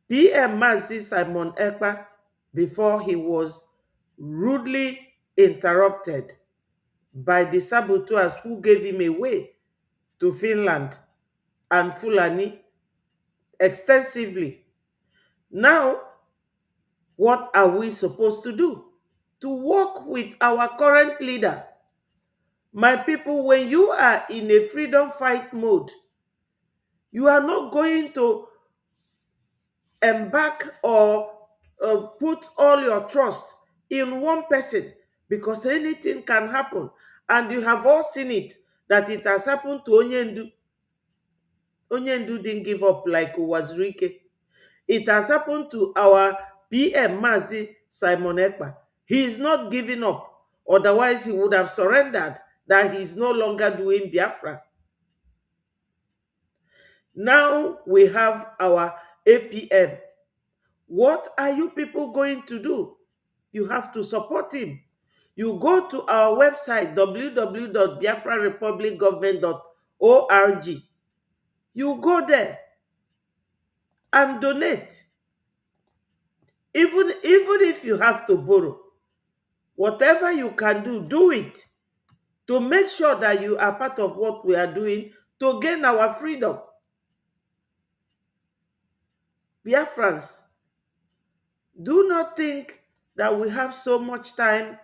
PM Mazi Simon Ekpa before he was rudely interrupted by the saboteurs who gave him away to Finland and Fulani extensively. Now, what are we supposed to do? To work with our current leader. My people, when you are in a freedom fight mode, you are not going to embark or put all your trust in one person, because anything can happen. And you have all seen it, that it has happened to Onyendu. Onyendu didn't give up like Wazirike. It has happened to our PM Mazi Simon Ekpa. He is not giving up. Otherwise, he would have surrendered, that he is no longer doing Biafra. Now we have our APM. What are you people going to do? You have to support him. You go to our website, www.biafrarepublicgovernment.org. You go there and donate. Even if you have to borrow, whatever you can do, do it, to make sure that you are part of what we are doing to gain our freedom. Biafrans, do not think that we have so much time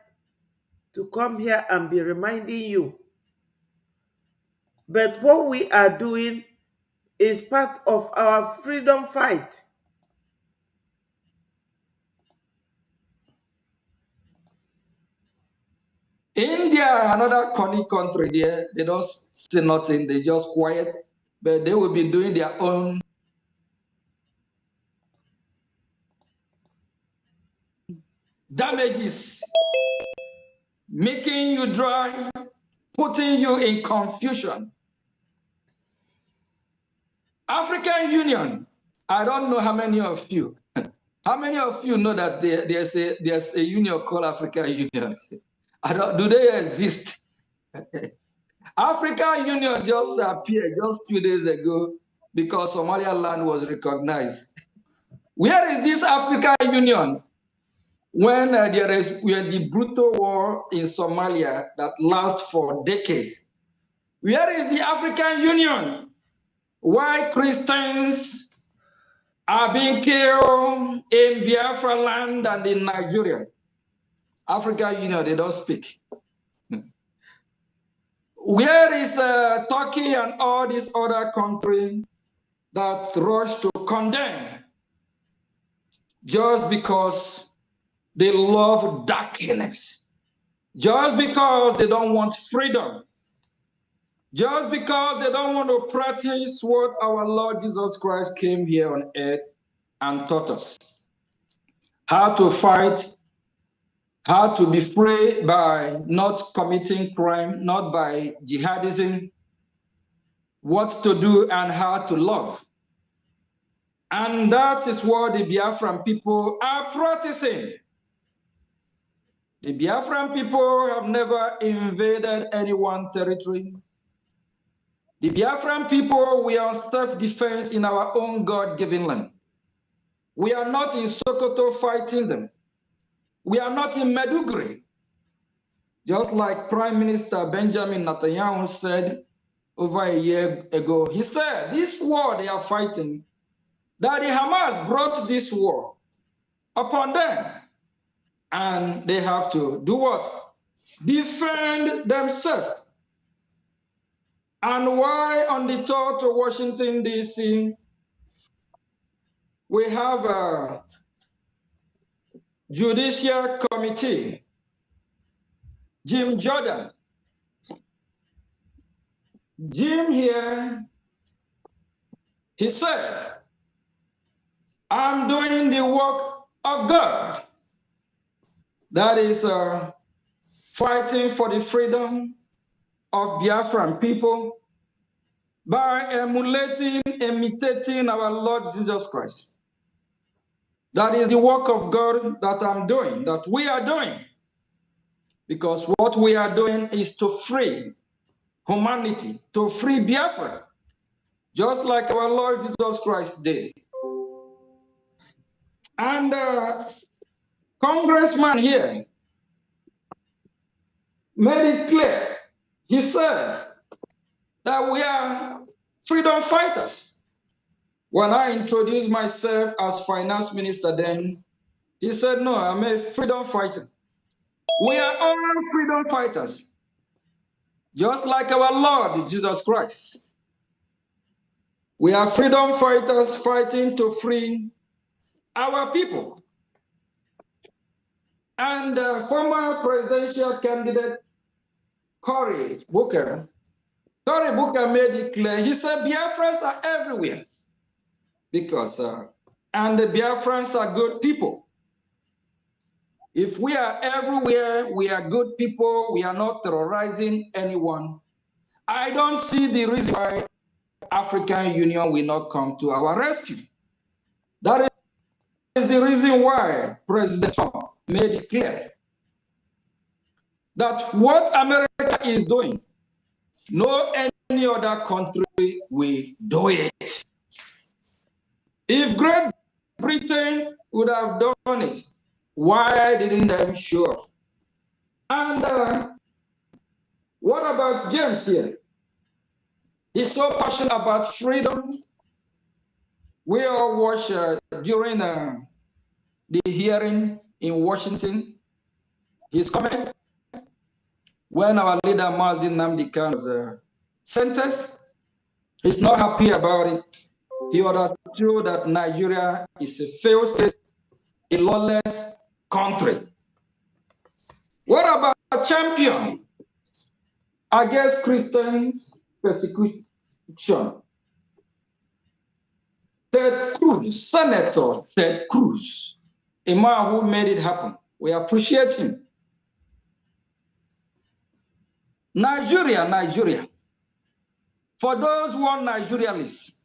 to come here and be reminding you. But what we are doing is part of our freedom fight. India, another funny country there, they don't say nothing, they just quiet, but they will be doing their own damages, making you dry, putting you in confusion. African Union, I don't know how many of you know that there's a union called African Union? Do they exist? African Union just appeared just 2 days ago because Somaliland was recognized. Where is this African Union when there is the brutal war in Somalia that lasts for decades? Where is the African Union? Why Christians are being killed in Biafra land and in Nigeria? African Union, they don't speak. Where is Turkey and all these other countries that rush to condemn just because they love darkness, just because they don't want freedom, just because they don't want to practice what our Lord Jesus Christ came here on earth and taught us? How to fight, how to be free by not committing crime, not by jihadism, what to do and how to love. And that is what the Biafran people are practicing. The Biafran people have never invaded anyone's territory. The Biafran people, we are self-defense in our own God-given land. We are not in Sokoto fighting them. We are not in Meduguri. Just like Prime Minister Benjamin Netanyahu said over a year ago, he said, this war they are fighting, that the Hamas brought this war upon them. And they have to do what? Defend themselves. And why on the tour to Washington, D.C., we have a judicial committee, Jim Jordan. Jim here, he said, I'm doing the work of God. That is fighting for the freedom of Biafran people by imitating our Lord Jesus Christ. That is the work of God that I'm doing, that we are doing. Because what we are doing is to free humanity, to free Biafra, just like our Lord Jesus Christ did. And Congressman here made it clear. He said that we are freedom fighters. When I introduced myself as finance minister then, he said, no, I'm a freedom fighter. We are all freedom fighters, just like our Lord Jesus Christ. We are freedom fighters fighting to free our people. And former presidential candidate Cory Booker made it clear. He said Biafrans are everywhere because, and the Biafrans are good people. If we are everywhere, we are good people, we are not terrorizing anyone. I don't see the reason why African Union will not come to our rescue. That is the reason why President Trump made it clear that what America is doing, no any other country will do it. If Great Britain would have done it, why didn't they show up? And what about James here? He's so passionate about freedom. We all watched during the hearing in Washington, his comment when our leader Mazi Nnamdi Kanu was sentenced. He's not happy about it. He understood that Nigeria is a failed state, a lawless country. What about champion against Christians persecution? Ted Cruz, Senator Ted Cruz, a man who made it happen. We appreciate him. Nigeria. For those who are Nigerialists,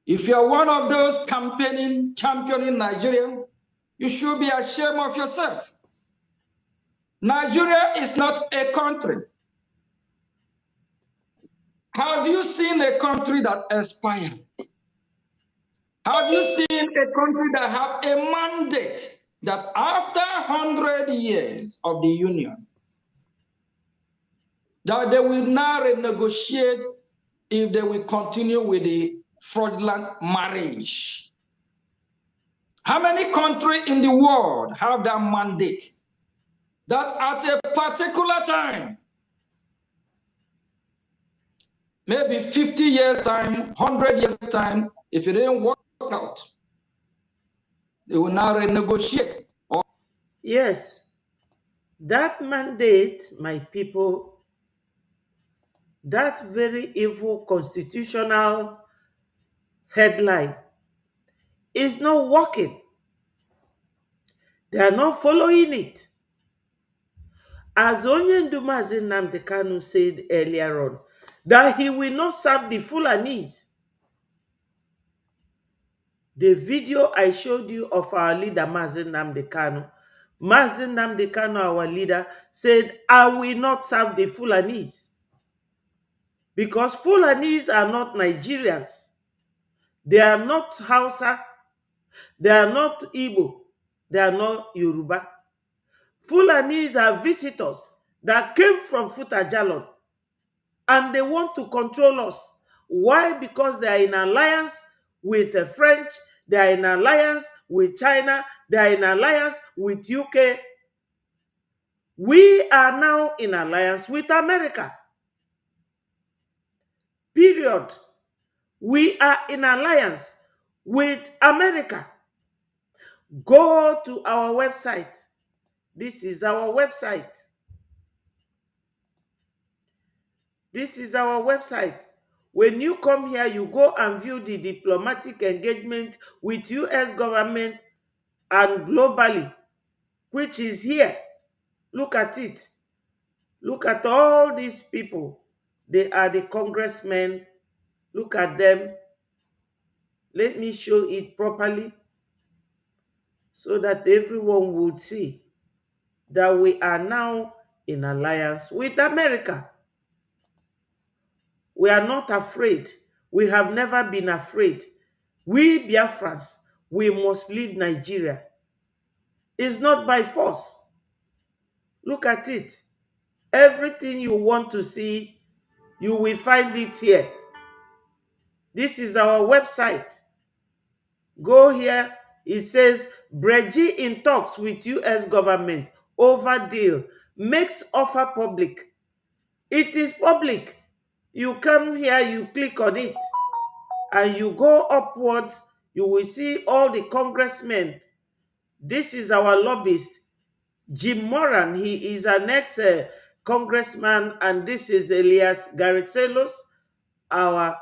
if you're one of those championing Nigeria, you should be ashamed of yourself. Nigeria is not a country. Have you seen a country that expired? Have you seen a country that have a mandate that after 100 years of the union, that they will now renegotiate if they will continue with the fraudulent marriage? How many countries in the world have that mandate that at a particular time, maybe 50 years time, 100 years time, if it didn't work out, they will now renegotiate? Yes, that mandate, my people, that very evil constitutional headline is not working. They are not following it. As Onyendu Mazi Nnamdi Kanu said earlier on, that he will not serve the Fulanis. The video I showed you of our leader, Mazi Nnamdi Kanu, our leader, said, I will not serve the Fulanis. Because Fulanis are not Nigerians. They are not Hausa. They are not Igbo. They are not Yoruba. Fulanis are visitors that came from Futajalon, and they want to control us. Why? Because they are in alliance with the French, they are in alliance with China, they are in alliance with UK. We are now in alliance with America. Period. We are in alliance with America. Go to our website. This is our website. This is our website. When you come here, you go and view the diplomatic engagement with US government and globally, which is here. Look at it. Look at all these people. They are the congressmen. Look at them. Let me show it properly so that everyone would see that we are now in alliance with America. We are not afraid. We have never been afraid. We Biafrans, we must leave Nigeria. It's not by force. Look at it. Everything you want to see You will find it here. This is our website. Go here. It says, Breji in talks with US government over deal. Makes offer public. It is public. You come here, you click on it, and you go upwards. You will see all the congressmen. This is our lobbyist, Jim Moran. He is an ex-congressman, and this is Elias Garcelos, our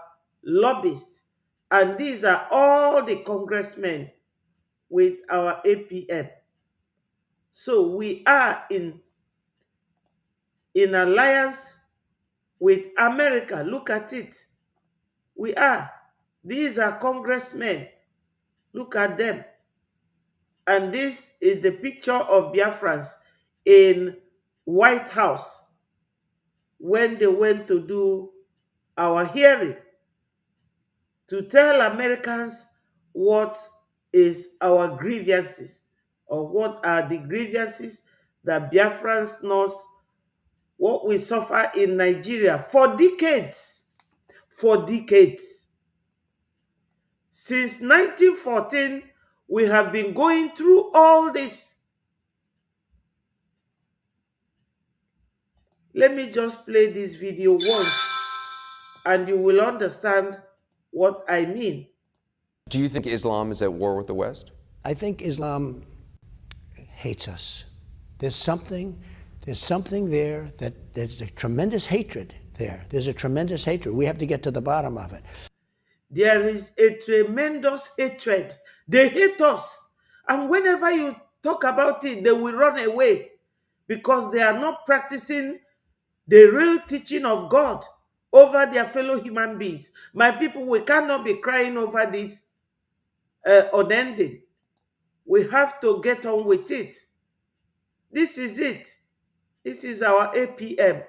lobbyist. And these are all the congressmen with our APM. So we are in alliance with America. Look at it. We are. These are congressmen. Look at them. And this is the picture of Biafrans in White House when they went to do our hearing to tell Americans what is our grievances, or what are the grievances that Biafrans knows, what we suffer in Nigeria for decades. For decades. Since 1914, we have been going through all this. Let me just play this video once, and you will understand what I mean. Do you think Islam is at war with the West? I think Islam hates us. There's something there that there's a tremendous hatred there. There's a tremendous hatred. We have to get to the bottom of it. There is a tremendous hatred. They hate us. And whenever you talk about it, they will run away because they are not practicing the real teaching of God over their fellow human beings. My people, we cannot be crying over this unending. We have to get on with it. This is it. This is our APM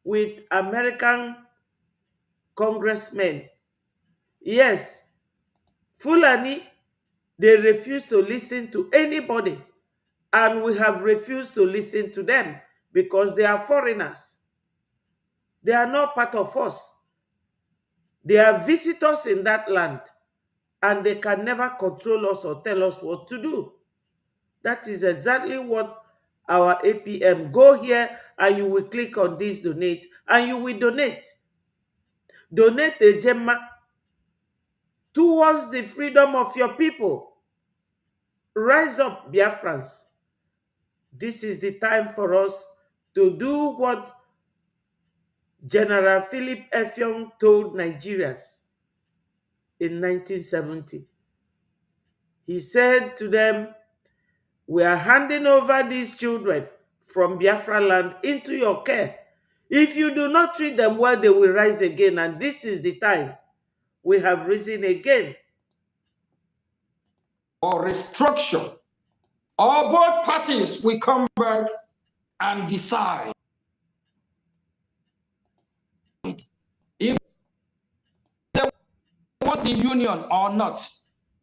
with American congressmen. Yes, Fulani, they refuse to listen to anybody, and we have refused to listen to them because they are foreigners. They are not part of us. They are visitors in that land, and they can never control us or tell us what to do. That is exactly what our APM. Go here and you will click on this donate, and you will donate. Donate a gemma towards the freedom of your people. Rise up, Biafrans. This is the time for us to do what General Philip Effiong told Nigerians in 1970. He said to them, we are handing over these children from Biafra land into your care. If you do not treat them well, they will rise again. And this is the time we have risen again. Or restructure, or both parties will come back and decide if they want the union or not.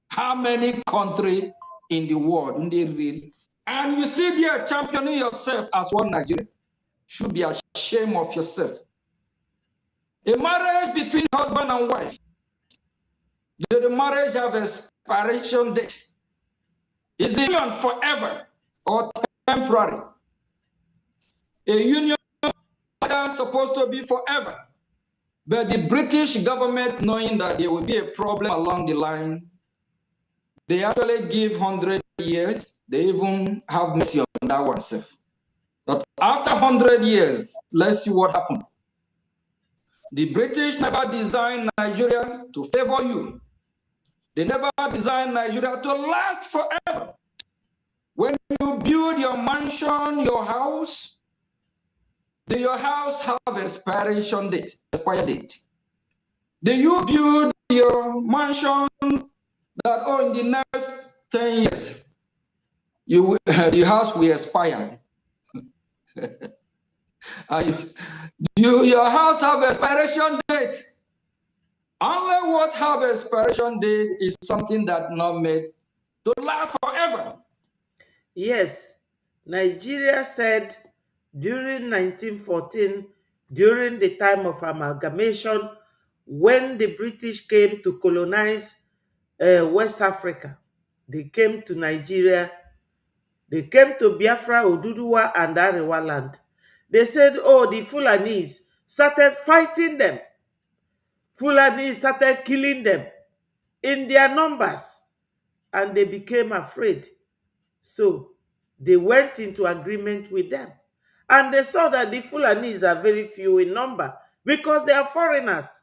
How many countries in the world, and you still there championing yourself as one Nigerian? Should be ashamed of yourself. A marriage between husband and wife, does the marriage have an expiration date? Is the union forever or temporary? A union is supposed to be forever. But the British government, knowing that there will be a problem along the line, they actually give 100 years. They even have mercy on that oneself. But after 100 years, let's see what happened. The British never designed Nigeria to favor you. They never designed Nigeria to last forever. When you build your mansion, your house, do your house have expiration date, expire date? Do you build your mansion that, oh, in the next 10 years, the house will expire? Your house have expiration date. Only what have expiration date is something that not made to last forever. Yes, Nigeria said during 1914 during the time of amalgamation, when the British came to colonize West Africa. They came to Nigeria. They came to Biafra, Oduduwa, and Arewa land. They said, oh, the Fulanese started fighting them. Fulanese started killing them in their numbers, and they became afraid. So they went into agreement with them. And they saw that the Fulanese are very few in number because they are foreigners.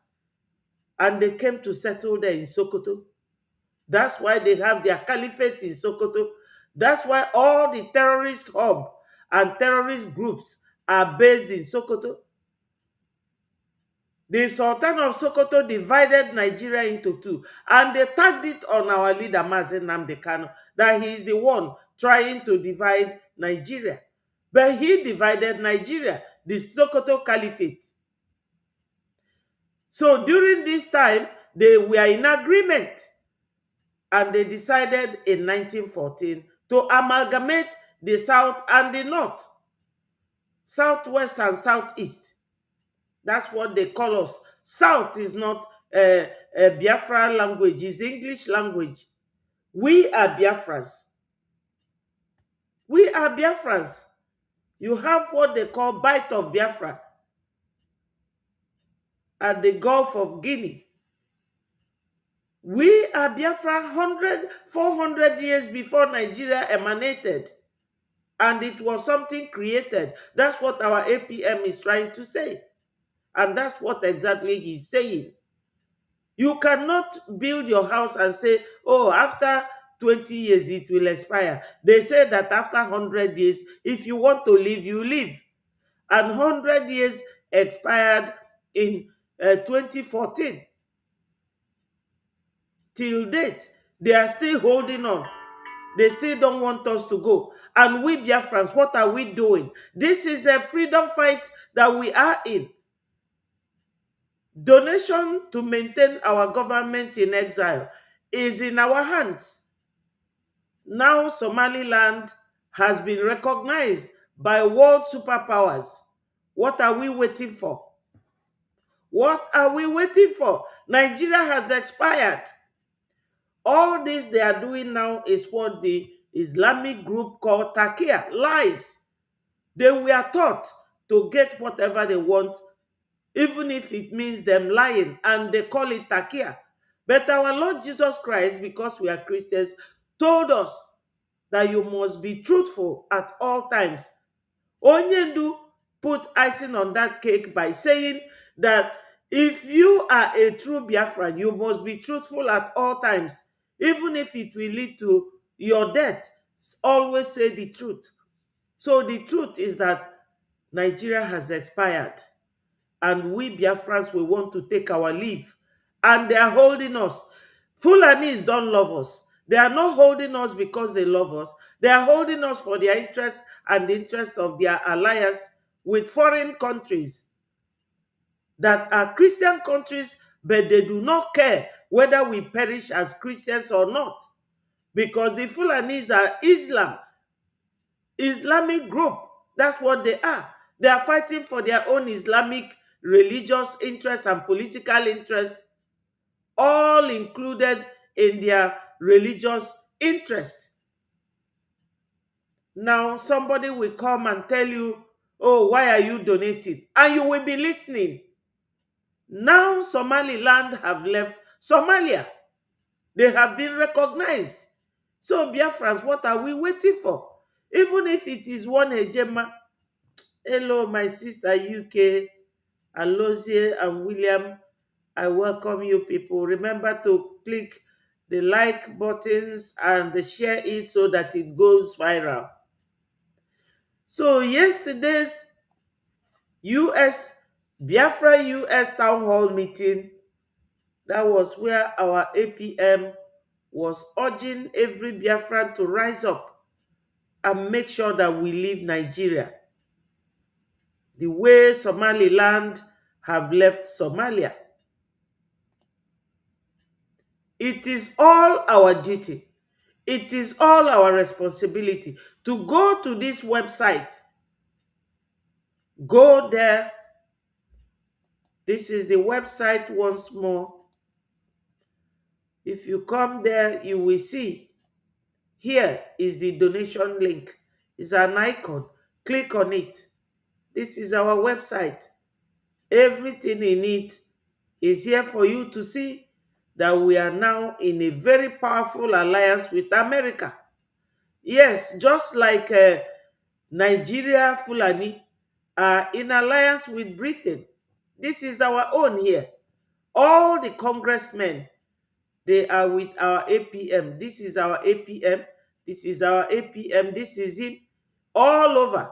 And they came to settle there in Sokoto. That's why they have their caliphate in Sokoto. That's why all the terrorist hub and terrorist groups are based in Sokoto. The Sultan of Sokoto divided Nigeria into two, and they tagged it on our leader, Mazen Nnamdi Kanu, that he is the one trying to divide Nigeria. But he divided Nigeria, the Sokoto Caliphate. So during this time, they were in agreement, and they decided in 1914 to amalgamate the South and the North, Southwest and Southeast. That's what they call us. South is not a Biafra language, it's English language. We are Biafrans. We are Biafrans. You have what they call Bight of Biafra at the Gulf of Guinea. We are Biafra 400 years before Nigeria emanated. And it was something created. That's what our APM is trying to say. And that's what exactly he's saying. You cannot build your house and say, oh, after 20 years it will expire. They say that after 100 years, if you want to live, you live. And 100 years expired in 2014. Till date, they are still holding on. They still don't want us to go. And we Biafrans, what are we doing? This is a freedom fight that we are in. Donation to maintain our government in exile is in our hands. Now Somaliland has been recognized by world superpowers. What are we waiting for? What are we waiting for? Nigeria has expired. All this they are doing now is what the Islamic group called Takia lies. They were taught to get whatever they want, even if it means them lying, and they call it Takia. But our Lord Jesus Christ, because we are Christians, told us that you must be truthful at all times. Onyendu put icing on that cake by saying that if you are a true Biafran, you must be truthful at all times, even if it will lead to your death. Always say the truth. So the truth is that Nigeria has expired, and we Biafrans will want to take our leave, and they are holding us. Fulanis don't love us. They are not holding us because they love us. They are holding us for their interest and the interest of their alliance with foreign countries that are Christian countries, but they do not care whether we perish as Christians or not, because the Fulanis are Islamic group. That's what they are. They are fighting for their own Islamic religious interests and political interests, all included in their religious interest. Now, somebody will come and tell you, oh, why are you donating? And you will be listening. Now, Somaliland have left Somalia. They have been recognized. So, Biafrans, what are we waiting for? Even if it is one Ejema. Hello, my sister UK, Alozie and William. I welcome you people. Remember to click the like buttons and share it so that it goes viral. So yesterday's Biafra US town hall meeting, that was where our APM was urging every Biafran to rise up and make sure that we leave Nigeria the way Somaliland have left Somalia. It is all our duty. It is all our responsibility to go to this website. Go there This is the website once more. If you come there, you will see here is the donation link. It's an icon. Click on it. This is our website. Everything in it is here for you to see that we are now in a very powerful alliance with America. Yes, just like Nigeria Fulani are in alliance with Britain. This is our own here. All the congressmen, they are with our APM. This is our APM. This is our APM. This is him. All over.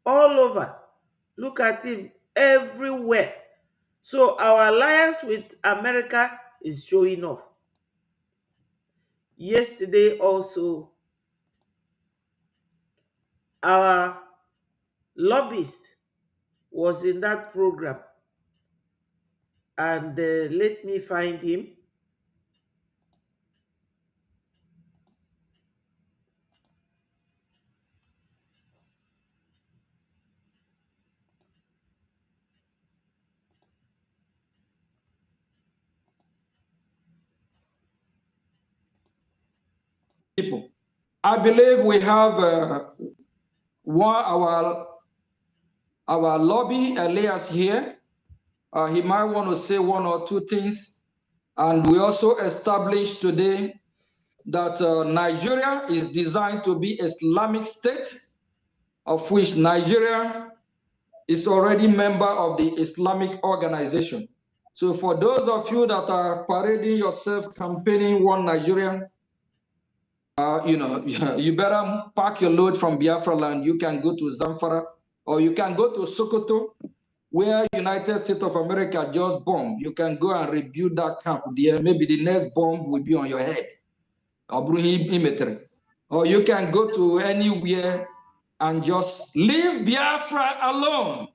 All over. Look at him everywhere. So our alliance with America is showing off. Yesterday also, our lobbyist was in that program. And let me find him. People, I believe we have our lobby Elias here. He might want to say one or two things. And we also established today that Nigeria is designed to be Islamic State, of which Nigeria is already member of the Islamic organization. So for those of you that are parading yourself, campaigning one Nigerian, you better pack your load from Biafra land. You can go to Zamfara, or you can go to Sokoto, where United States of America just bombed. You can go and rebuild that camp there. Maybe the next bomb will be on your head. Or you can go to anywhere and just leave Biafra alone.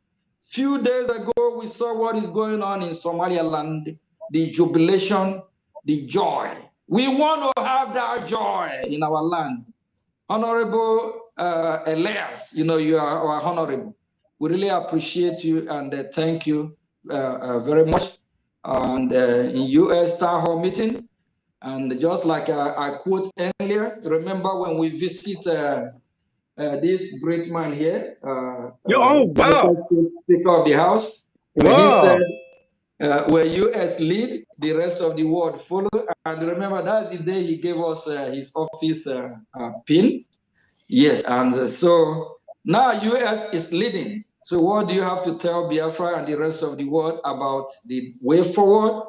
Few days ago, we saw what is going on in Somaliland, the jubilation, the joy. We want to have that joy in our land. Honorable Elias, you are our honorable. We really appreciate you and thank you very much. And in U.S. Town Hall meeting, and just like I quote earlier, remember when we visit this great man here, Speaker of the House, when he said, where U.S. lead, the rest of the world follow. And remember, that's the day he gave us his office pin. Yes, and so now U.S. is leading. So what do you have to tell Biafra and the rest of the world about the way forward?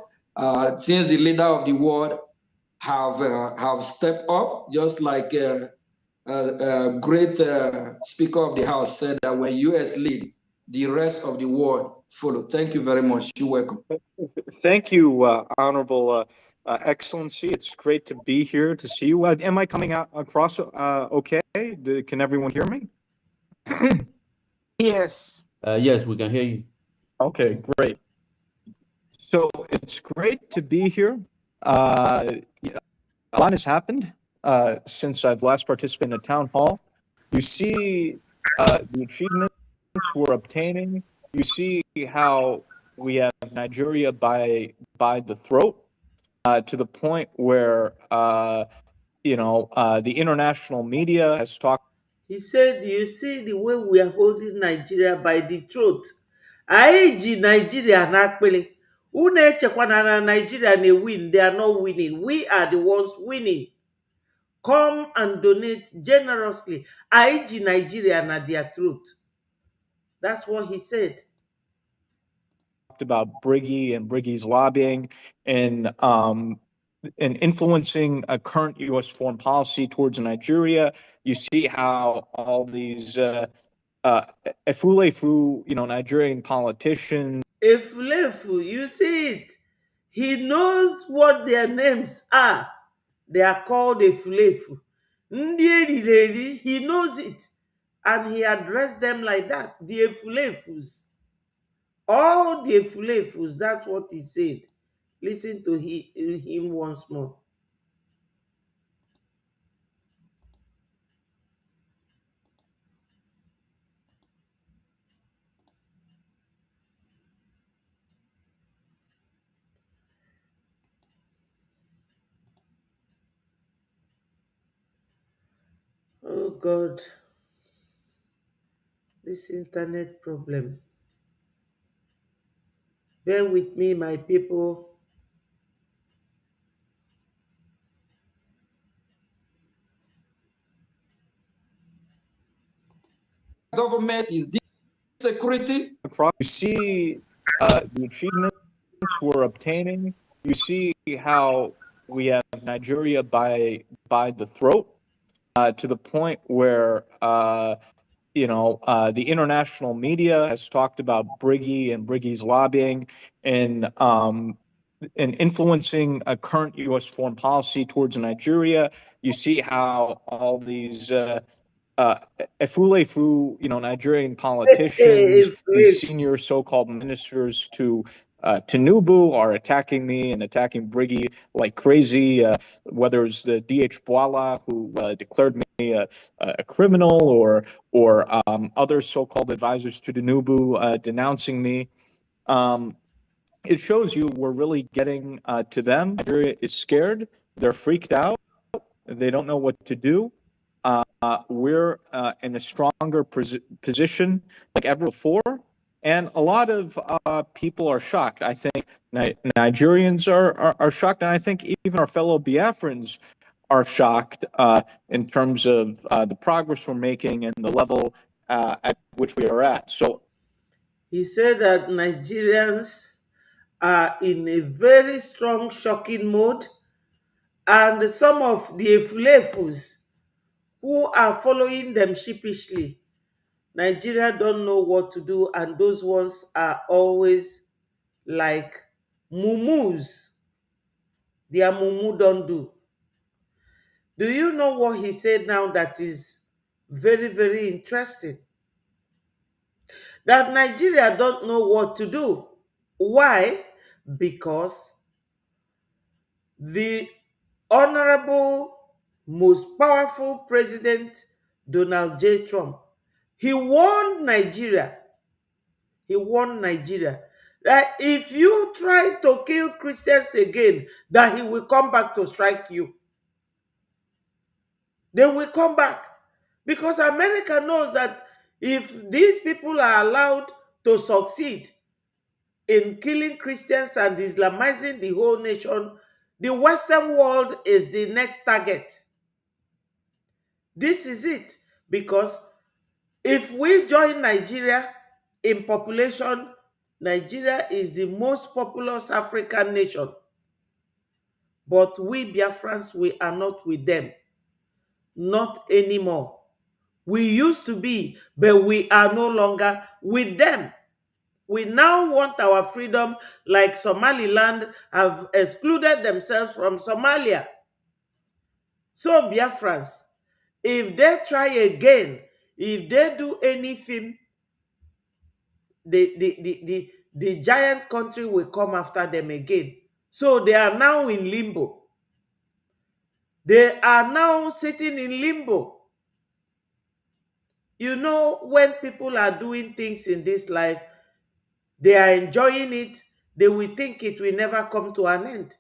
Since the leader of the world have stepped up, just like great Speaker of the House said that when U.S. lead, the rest of the world follow. Thank you very much. You're welcome. Thank you, Honorable Excellency. It's great to be here to see you. Am I coming out across okay? Can everyone hear me? Yes. Yes, we can hear you. Okay, great. So it's great to be here. A lot has happened since I've last participated in a town hall. You see the achievements we're obtaining. You see how we have Nigeria by the throat to the point where the international media has talked. He said, you see the way we are holding Nigeria by the throat. Anyị ji Nigeria n'akpịlị. Unu echekwana na Nigeria na-win. They are not winning. We are the ones winning. Come and donate generously. Anyị ji Nigeria na their throat. That's what he said. About Briggy and Briggy's lobbying and influencing a current U.S. foreign policy towards Nigeria. You see how all these efulefu, Nigerian politicians. Efulefu, you see it. He knows what their names are. They are called Efulefu. Ndị eriri, he knows it. And he addressed them like that. The Efulefus. All the Efulefus, that's what he said. Listen to him once more. God, this internet problem. Bear with me, my people. Government is this security. Across, you see the achievements we're obtaining. You see how we have Nigeria by the throat, to the point where the international media has talked about Briggy and Briggy's lobbying and influencing a current U.S. foreign policy towards Nigeria. You see how all these efulefu, Nigerian politicians, these senior so-called ministers to Tinubu are attacking me and attacking Briggy like crazy, whether it's the D.H. Bwala, who declared me a criminal, or other so-called advisors to Tinubu denouncing me. It shows you we're really getting to them. Nigeria is scared. They're freaked out. They don't know what to do. We're in a stronger position like ever before. And a lot of people are shocked. I think Nigerians are shocked. And I think even our fellow Biafrans are shocked in terms of the progress we're making and the level at which we are at. So he said that Nigerians are in a very strong shocking mode, and some of the efulefus who are following them sheepishly, Nigeria don't know what to do, and those ones are always like mumus. Their mumu don't do. Do you know what he said now that is very, very interesting? That Nigeria don't know what to do. Why? Because the honorable, most powerful president, Donald J. Trump, he warned Nigeria. He warned Nigeria that if you try to kill Christians again, that he will come back to strike you. They will come back. Because America knows that if these people are allowed to succeed in killing Christians and Islamizing the whole nation, the Western world is the next target. This is it. Because if we join Nigeria in population, Nigeria is the most populous African nation. But we Biafrans, we are not with them. Not anymore. We used to be, but we are no longer with them. We now want our freedom, like Somaliland have excluded themselves from Somalia. So Biafrans, if they try again, if they do anything, the giant country will come after them again. So they are now in limbo. They are now sitting in limbo. You know, when people are doing things in this life, they are enjoying it, they will think it will never come to an end.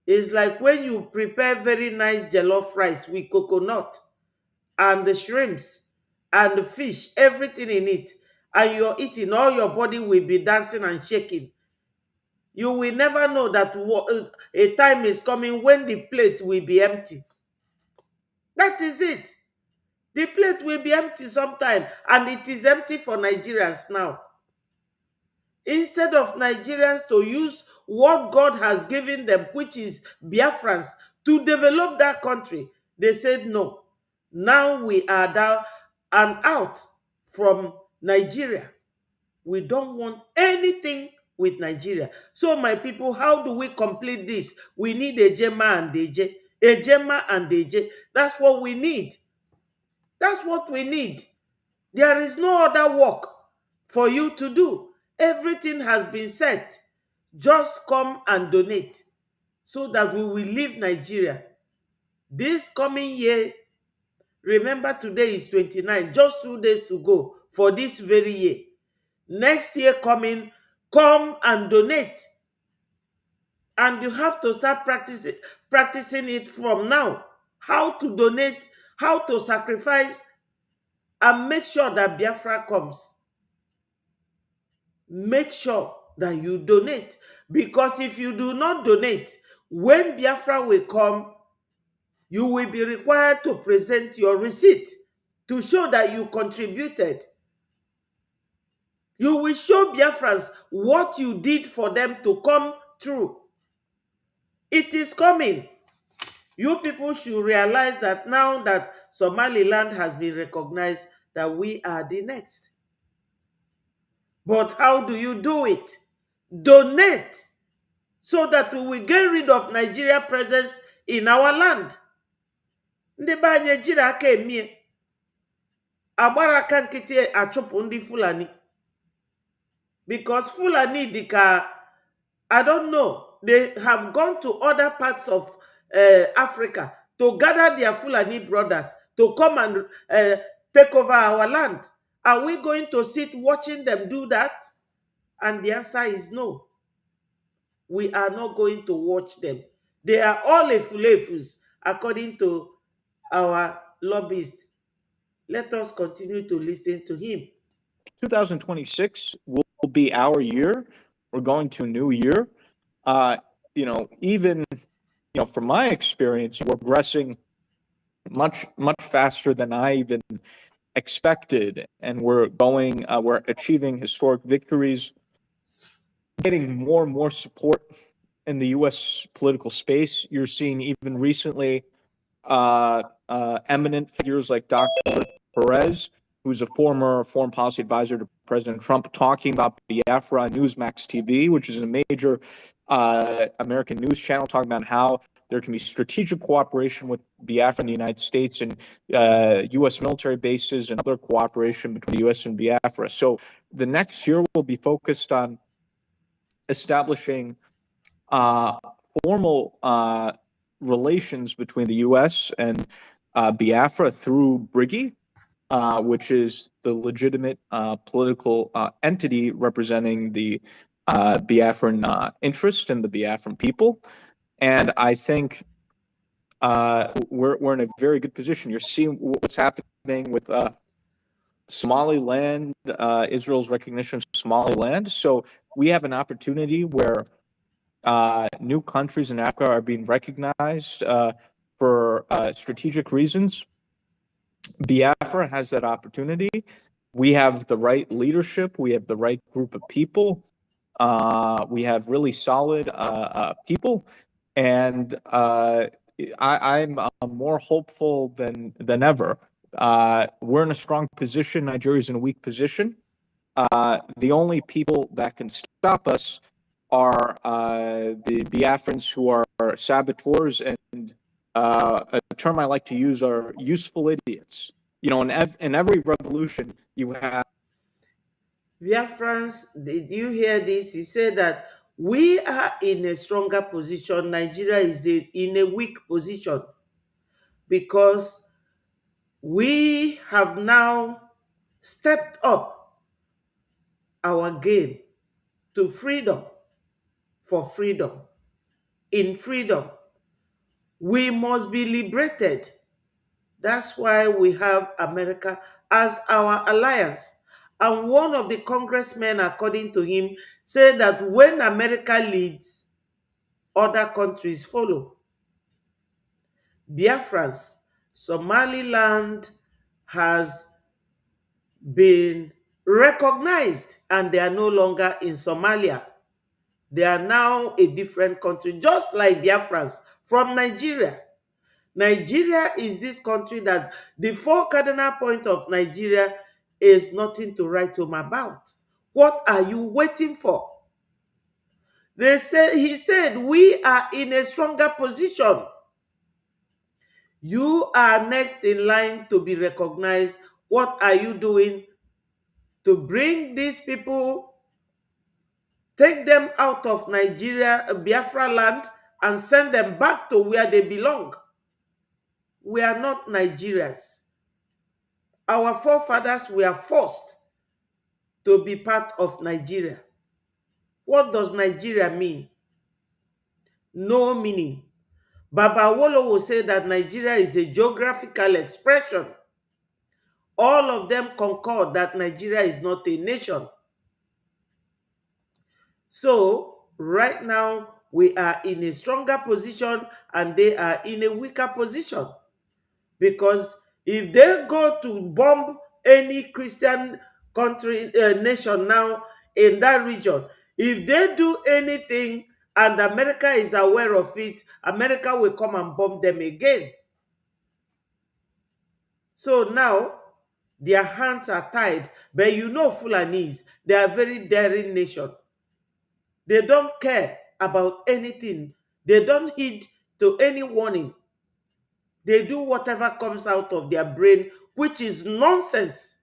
It's like when you prepare very nice jollof rice with coconut and the shrimps and the fish, everything in it, and you're eating, all your body will be dancing and shaking. You will never know that a time is coming when the plate will be empty. That is it. The plate will be empty sometime, and it is empty for Nigerians now. Instead of Nigerians to use what God has given them, which is Biafrans, to develop that country, they said no. Now we are down and out from Nigeria. We don't want anything with Nigeria. So my people, how do we complete this? We need a Jema and Deje. A Jema and Deje. That's what we need. That's what we need. There is no other work for you to do. Everything has been set. Just come and donate so that we will leave Nigeria. This coming year, remember today is 29, just 2 days to go for this very year. Next year coming, come and donate. And you have to start practicing it from now. How to donate, how to sacrifice and make sure that Biafra comes. Make sure that you donate, because if you do not donate, when Biafra will come, you will be required to present your receipt to show that you contributed. You will show Biafrans what you did for them to come through. It is coming. You people should realize that now that Somaliland has been recognized, that we are the next. But how do you do it? Donate, so that we will get rid of Nigeria presence in our land. Ndị be anyị ejiri aka emie, agbara aka nkịtị achụpụ ndị Fulani, because Fulani dịka, I don't know, they have gone to other parts of Africa to gather their Fulani brothers to come and take over our land. Are we going to sit watching them do that? And the answer is no. We are not going to watch them. They are all efulefus, according to our lobbyists. Let us continue to listen to him. 2026 will be our year. We're going to a new year. Even from my experience, we're progressing much faster than I even expected, and we're achieving historic victories, getting more and more support in the U.S. political space. You're seeing even recently eminent figures like Dr. Perez, who's a former foreign policy advisor to President Trump, talking about Biafra on Newsmax TV, which is a major American news channel, talking about how there can be strategic cooperation with Biafra in the United States and U.S. military bases and other cooperation between the U.S. and Biafra. So the next year will be focused on establishing formal relations between the U.S. and Biafra through Briggy, which is the legitimate political entity representing the Biafran interest and the Biafran people. And I think we're in a very good position. You're seeing what's happening with Somaliland, Israel's recognition of Somaliland. So we have an opportunity where new countries in Africa are being recognized for strategic reasons. Biafra has that opportunity. We have the right leadership. We have the right group of people. We have really solid people. And I'm more hopeful than ever. We're in a strong position. Nigeria's in a weak position. The only people that can stop us are the Biafrans, who are saboteurs, and a term I like to use are useful idiots. In every revolution, you have Biafrans, did you hear this? He said that we are in a stronger position. Nigeria is in a weak position because we have now stepped up our game to freedom. For freedom. In freedom, we must be liberated. That's why we have America as our alliance. And one of the congressmen, according to him, said that when America leads, other countries follow. Biafrans, Somaliland has been recognized and they are no longer in Somalia. They are now a different country, just like Biafrans from Nigeria. Nigeria is this country that the four cardinal points of Nigeria is nothing to write home about. What are you waiting for? He said, we are in a stronger position. You are next in line to be recognized. What are you doing to bring these people, take them out of Nigeria, Biafra land, and send them back to where they belong? We are not Nigerians. Our forefathers were forced to be part of Nigeria. What does Nigeria mean? No meaning. Baba Wolo will say that Nigeria is a geographical expression. All of them concord that Nigeria is not a nation. So, right now, we are in a stronger position and they are in a weaker position. Because if they go to bomb any Christian country, nation now in that region, if they do anything and America is aware of it, America will come and bomb them again. So now, their hands are tied. But you know Fulanese, they are a very daring nation. They don't care about anything. They don't heed to any warning. They do whatever comes out of their brain, which is nonsense.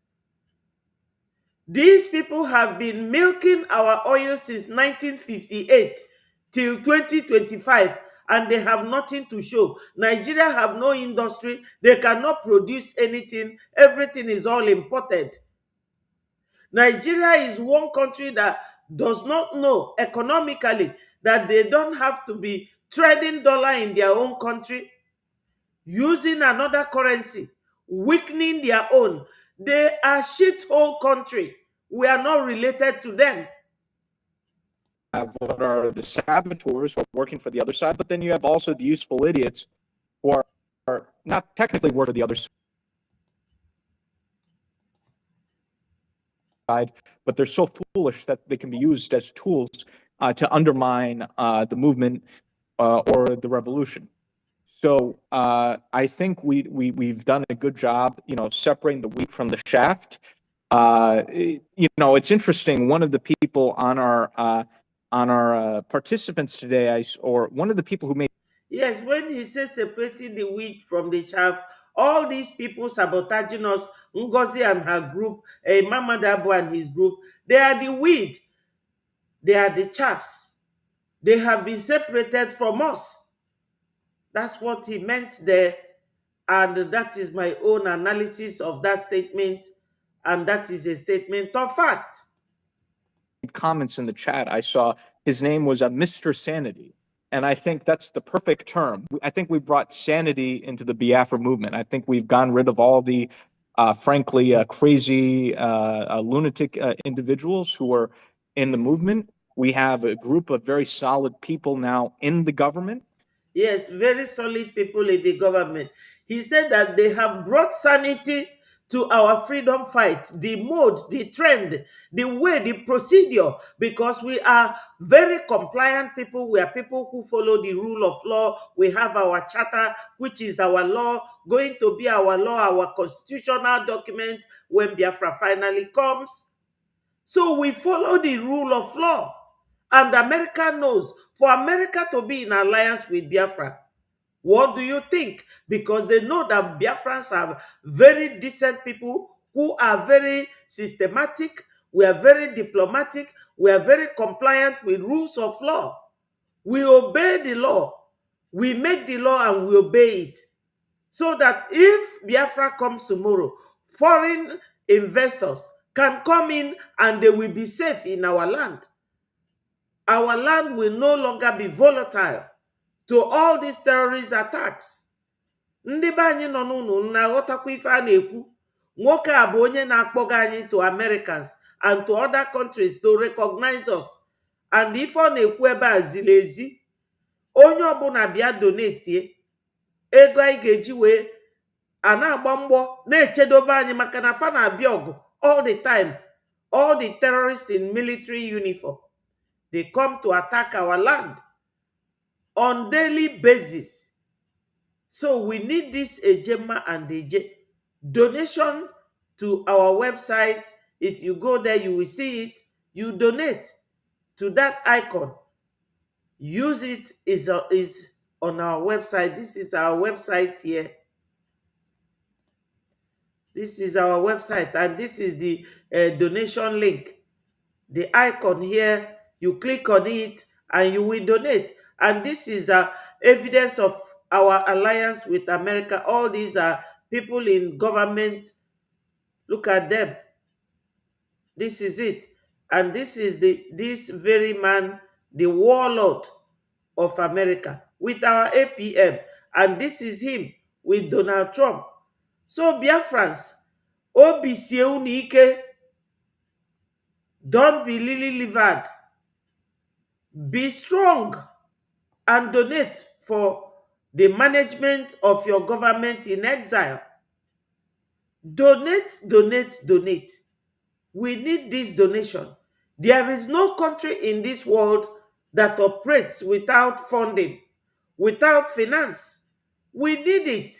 These people have been milking our oil since 1958 till 2025, and they have nothing to show. Nigeria have no industry. They cannot produce anything. Everything is all imported. Nigeria is one country that does not know economically that they don't have to be trading dollar in their own country, using another currency, weakening their own. They are shithole country. We are not related to them. Have what are the saboteurs who are working for the other side, but then you have also the useful idiots who are not technically working for the other side, but they're so foolish that they can be used as tools to undermine the movement or the revolution. So I think we've done a good job, separating the wheat from the shaft. It's interesting. One of the people on our participants today, or one of the people who made. Yes, when he says separating the wheat from the chaff, all these people sabotaging us, Ngozi and her group, Mama Dabo and his group, they are the wheat. They are the chaffs. They have been separated from us. That's what he meant there. And that is my own analysis of that statement. And that is a statement of fact. Comments in the chat, I saw his name was Mr. Sanity. And I think that's the perfect term. I think we brought sanity into the Biafra movement. I think we've gotten rid of all the, frankly, crazy, lunatic individuals who are in the movement. We have a group of very solid people now in the government. Yes, very solid people in the government. He said that they have brought sanity to our freedom fight, the mode, the trend, the way, the procedure, because we are very compliant people. We are people who follow the rule of law. We have our charter, which is our law, going to be our law, our constitutional document when Biafra finally comes. So we follow the rule of law. And America knows, for America to be in alliance with Biafra, what do you think? Because they know that Biafrans are very decent people who are very systematic. We are very diplomatic. We are very compliant with rules of law. We obey the law. We make the law and we obey it. So that if Biafra comes tomorrow, foreign investors can come in and they will be safe in our land. Our land will no longer be volatile to all these terrorist attacks. Ndị be anyị nọ n'ụlọ na-aghọtakwa ife a na-ekwu. Nwoke a bụ onye na-akpọga anyị to Americans and to other countries to recognize us. And ife ọ na-ekwu ebe a ziri ezi. Onye ọbụla bịa donate ego anyị ga-eji wee a na-agba mgbọ na-echedobe anyị maka na fa na-abịa ọgụ all the time. All the terrorists in military uniform. They come to attack our land on daily basis. So we need this Ejema and Eje. Donation to our website. If you go there, you will see it. You donate to that icon. Use it is on our website. This is our website here. This is our website, and this is the donation link. The icon here, you click on it and you will donate. And this is evidence of our alliance with America. All these are people in government. Look at them. This is it. And this is this very man, the warlord of America. with our APM, and this is him with Donald Trump. So Biafrans, obi sie unu ike, don't be lily-livered, be strong and donate for the management of your government in exile. Donate, donate, donate. We need this donation. There is no country in this world that operates without funding, without finance. We need it.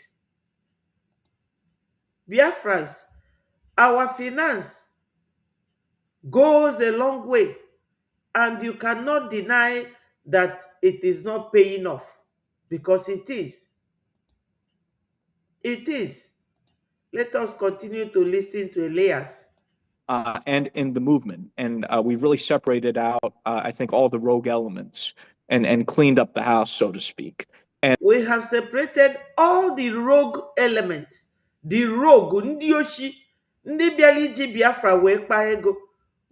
Biafrans, our finance goes a long way, and you cannot deny that it is not paying off, because it is. It is. Let us continue to listen to Elias. And in the movement. And we've really separated out, I think, all the rogue elements and cleaned up the house, so to speak. And we have separated all the rogue elements, the rogue, ndị oshi, ndị bịara iji Biafra wee kpaa ego.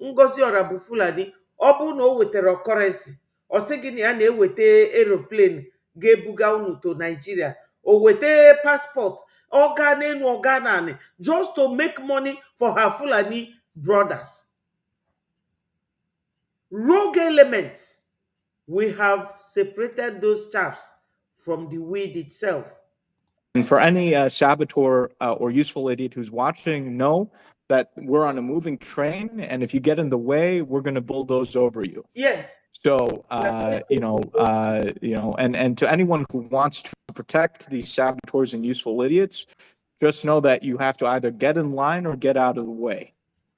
Ngozi Orabu Fulani, ọ bụ na o wetara currency, ọ sị gị na ya na-eweta aeroplane ga-ebuga unu to Nigeria, o weta passport, ọ gaa n'elu, ọ gaa n'anị, just to make money for her Fulani brothers. Rogue elements, we have separated those chaffs from the weed itself. And for any saboteur or useful idiot who's watching, know that we're on a moving train, and if you get in the way, we're going to bulldoze over you. Yes. So and to anyone who wants to protect these saboteurs and useful idiots, just know that you have to either get in line or get out of the way.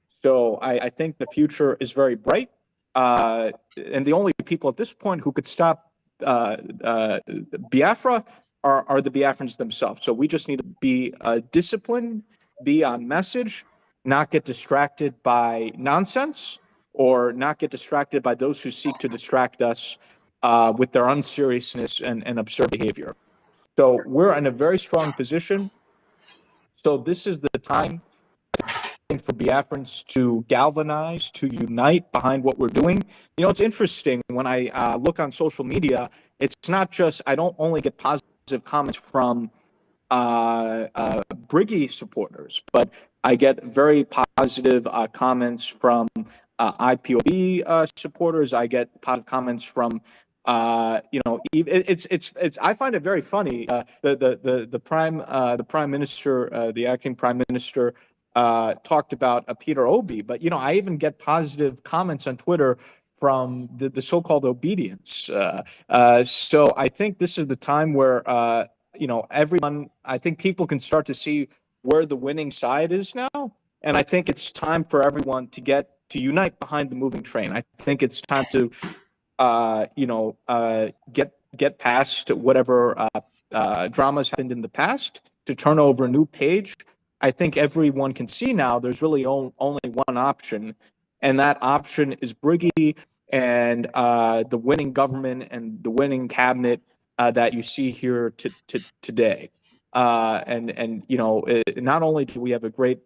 So I think the future is very bright, and the only people at this point who could stop Biafra are the Biafrans themselves. So we just need to be disciplined, be on message, not get distracted by nonsense, or not get distracted by those who seek to distract us with their unseriousness and absurd behavior. So we're in a very strong position. So this is the time for Biafrans to galvanize, to unite behind what we're doing. You know, it's interesting when I look on social media, it's not just, I don't only get positive comments from Briggy supporters, but I get very positive comments from IPOB supporters. I get positive comments from it's I find it very funny. The prime minister, the acting prime minister, talked about Peter Obi, but I even get positive comments on Twitter from the so-called obedience. So I think this is the time where everyone, I think people can start to see where the winning side is now, and I think it's time for everyone to unite behind the moving train. I think it's time to get past whatever dramas happened in the past, to turn over a new page. I think everyone can see now there's really only one option, and that option is Briggy and the winning government and the winning cabinet that you see here today. And not only do we have a great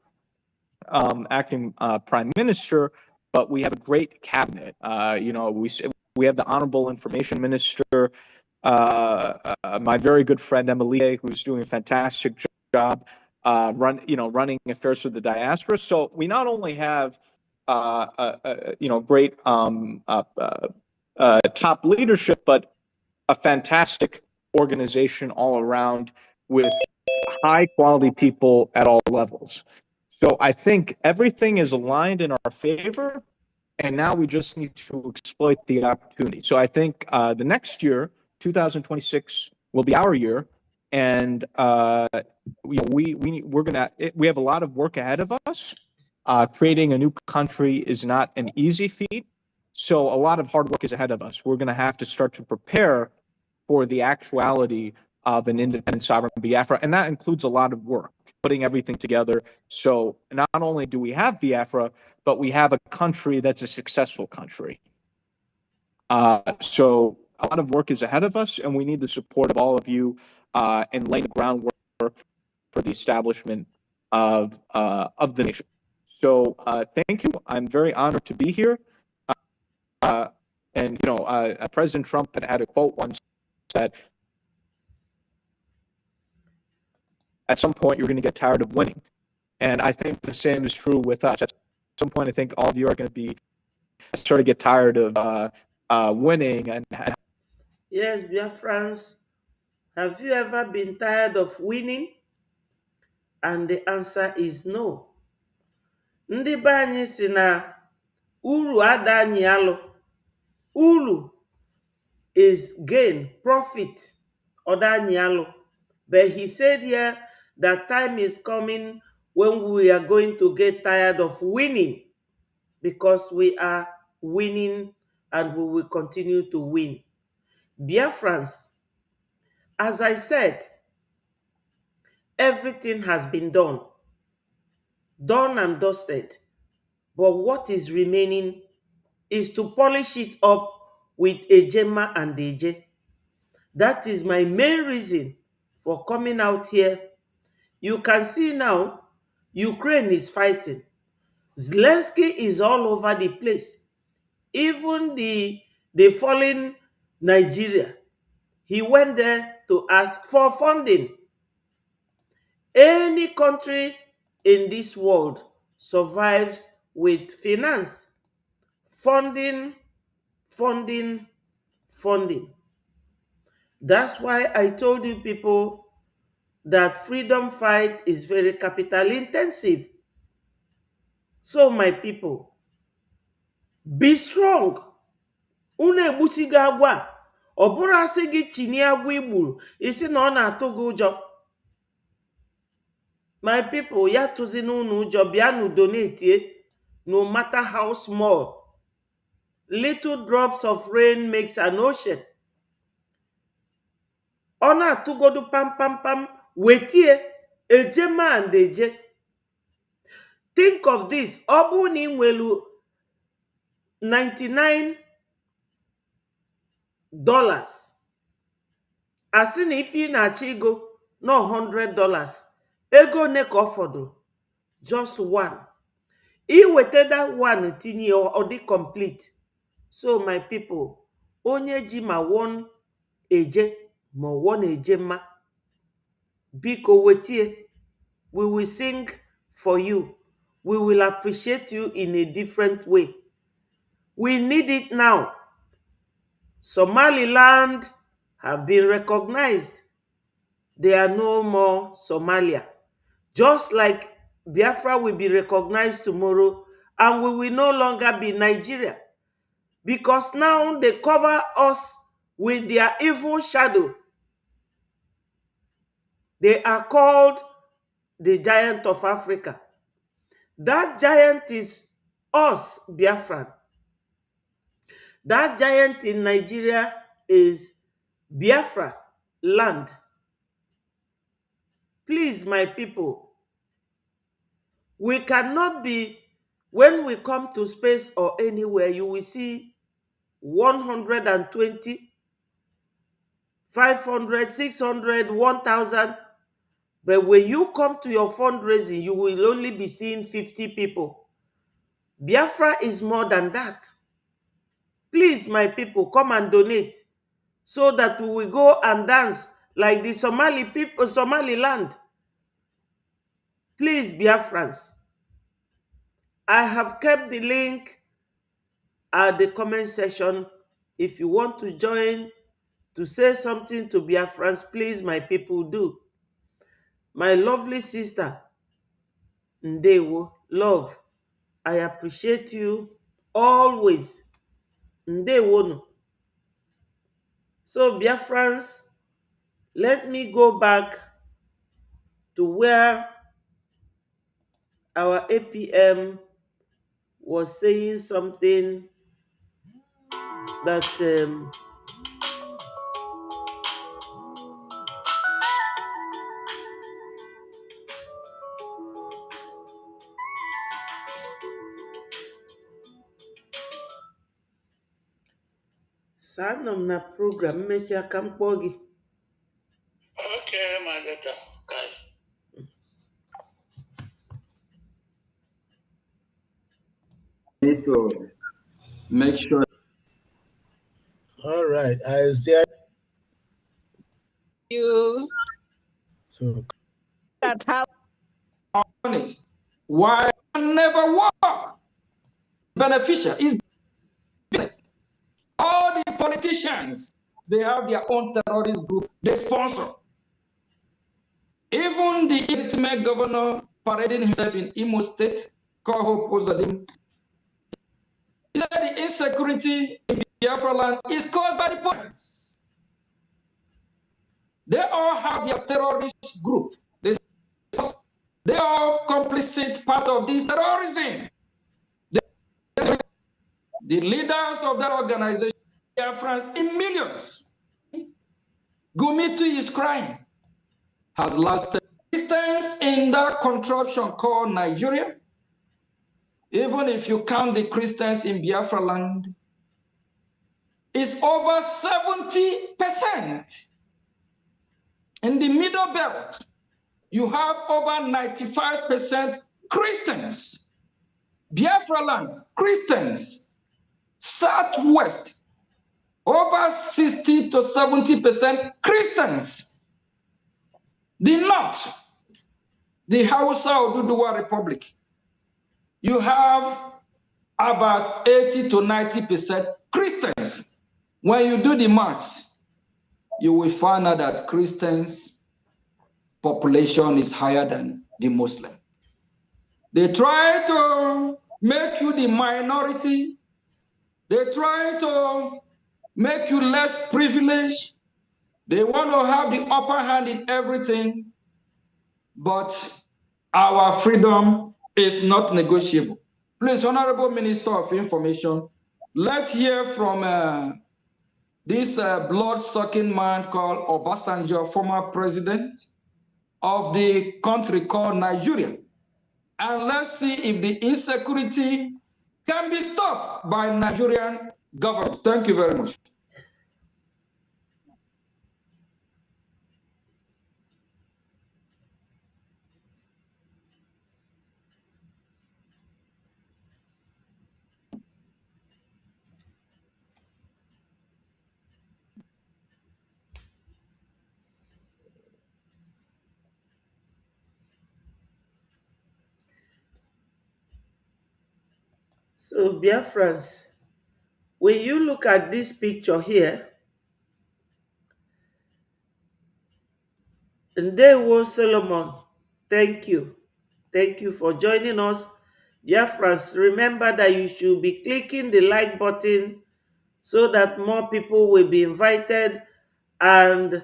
acting prime minister, but we have a great cabinet. We have the honorable information minister, my very good friend Emilie, who's doing a fantastic job running affairs for the diaspora. So we not only have great top leadership, but a fantastic organization all around with high quality people at all levels. So I think everything is aligned in our favor, and now we just need to exploit the opportunity. So I think the next year, 2026, will be our year, and we have a lot of work ahead of us. Creating a new country is not an easy feat, so a lot of hard work is ahead of us. We're going to have to start to prepare for the actuality of an independent sovereign Biafra, and that includes a lot of work, putting everything together. So not only do we have Biafra, but we have a country that's a successful country. So a lot of work is ahead of us, and we need the support of all of you in laying the groundwork for the establishment of the nation. So thank you. I'm very honored to be here. And President Trump had a quote once that at some point you're going to get tired of winning. And I think the same is true with us. At some point, I think all of you are going to be sort of get tired of winning. And Yes, Biafrans, have you ever been tired of winning? And the answer is no. Ndị be anyị si na uru ada anyị alụ. Uru is gain, profit, oda anyị alụ. But he said here that time is coming when we are going to get tired of winning, because we are winning and we will continue to win. Biafrans, as I said, everything has been done and dusted. But what is remaining is to polish it up with Ejema and Eje. That is my main reason for coming out here. You can see now, Ukraine is fighting. Zelensky is all over the place. Even the fallen Nigeria, he went there to ask for funding. Any country in this world survives with finance, funding. That's why I told you people that freedom fight is very capital intensive. So my people, be strong. Unu egbusigo agwa. Ọ bụrụ asị gị chinie agwa igburu, isi na ọ na-atụ gị ụjọ. My people, ya tụzi n'unu ụjọ, bịanụ donate, no matter how small. Little drops of rain makes an ocean. Ọ na-atụgodu pam pam pam, wetie, Ejema and Eje. Think of this, ọ bụ na ị nwelu $99, asị na ife ị na-achọ ego no $100, ego ne ka ọ fọdụrụ? Just one. Iweta that one tinye ọ dị complete. So my people, onye ji ma one Eje ma one Ejema, biko wetie, we will sing for you. We will appreciate you in a different way. We need it now. Somaliland have been recognized. They are no more Somalia. Just like Biafra will be recognized tomorrow, and we will no longer be Nigeria. Because now they cover us with their evil shadow. They are called the giant of Africa. That giant is us, Biafran. That giant in Nigeria is Biafra land. Please, my people, we cannot be, when we come to space or anywhere, you will see 120, 500, 600, 1,000. But when you come to your fundraising, you will only be seeing 50 people. Biafra is more than that. Please, my people, come and donate so that we will go and dance like the Somali people, Somaliland. Please, Biafrans, I have kept the link at the comment section. If you want to join to say something to Biafrans, please, my people, do. My lovely sister, Ndewo, love, I appreciate you always. Ndewo no. So, Biafrans, let me go back to where our APM was saying something that Sanam na program Messi Akampogi. Okay, my daughter. Okay. Need to make sure. All right. Is there You. so that have on it. Why never work? Beneficial is business. All the politicians, they have their own terrorist group they sponsor. Even the illegitimate governor parading himself in Imo State, called Hope, he said the insecurity in Biafra land is caused by the politics. They all have their terrorist group. They are complicit part of this terrorism. The leaders of that organization, Biafrans in millions. Gumiti is crying. Has lasted Christians in that contraption called Nigeria. Even if you count the Christians in Biafra land, it's over 70%. In the middle belt, you have over 95% Christians. Biafra land, Christians. Southwest, over 60 to 70% Christians. The North, the Hausa Oduduwa Republic, you have about 80 to 90% Christians. When you do the maths, you will find out that Christians population is higher than the Muslim. They try to make you the minority. They try to make you less privileged. They want to have the upper hand in everything, but our freedom is not negotiable. Please, Honorable Minister of Information, let's hear from this blood-sucking man called Obasanjo, former president of the country called Nigeria. And let's see if the insecurity can be stopped by Nigerian government. Thank you very much. So, Biafrans, when you look at this picture here, Ndewo Solomon, thank you. Thank you for joining us. Biafrans, remember that you should be clicking the like button so that more people will be invited, and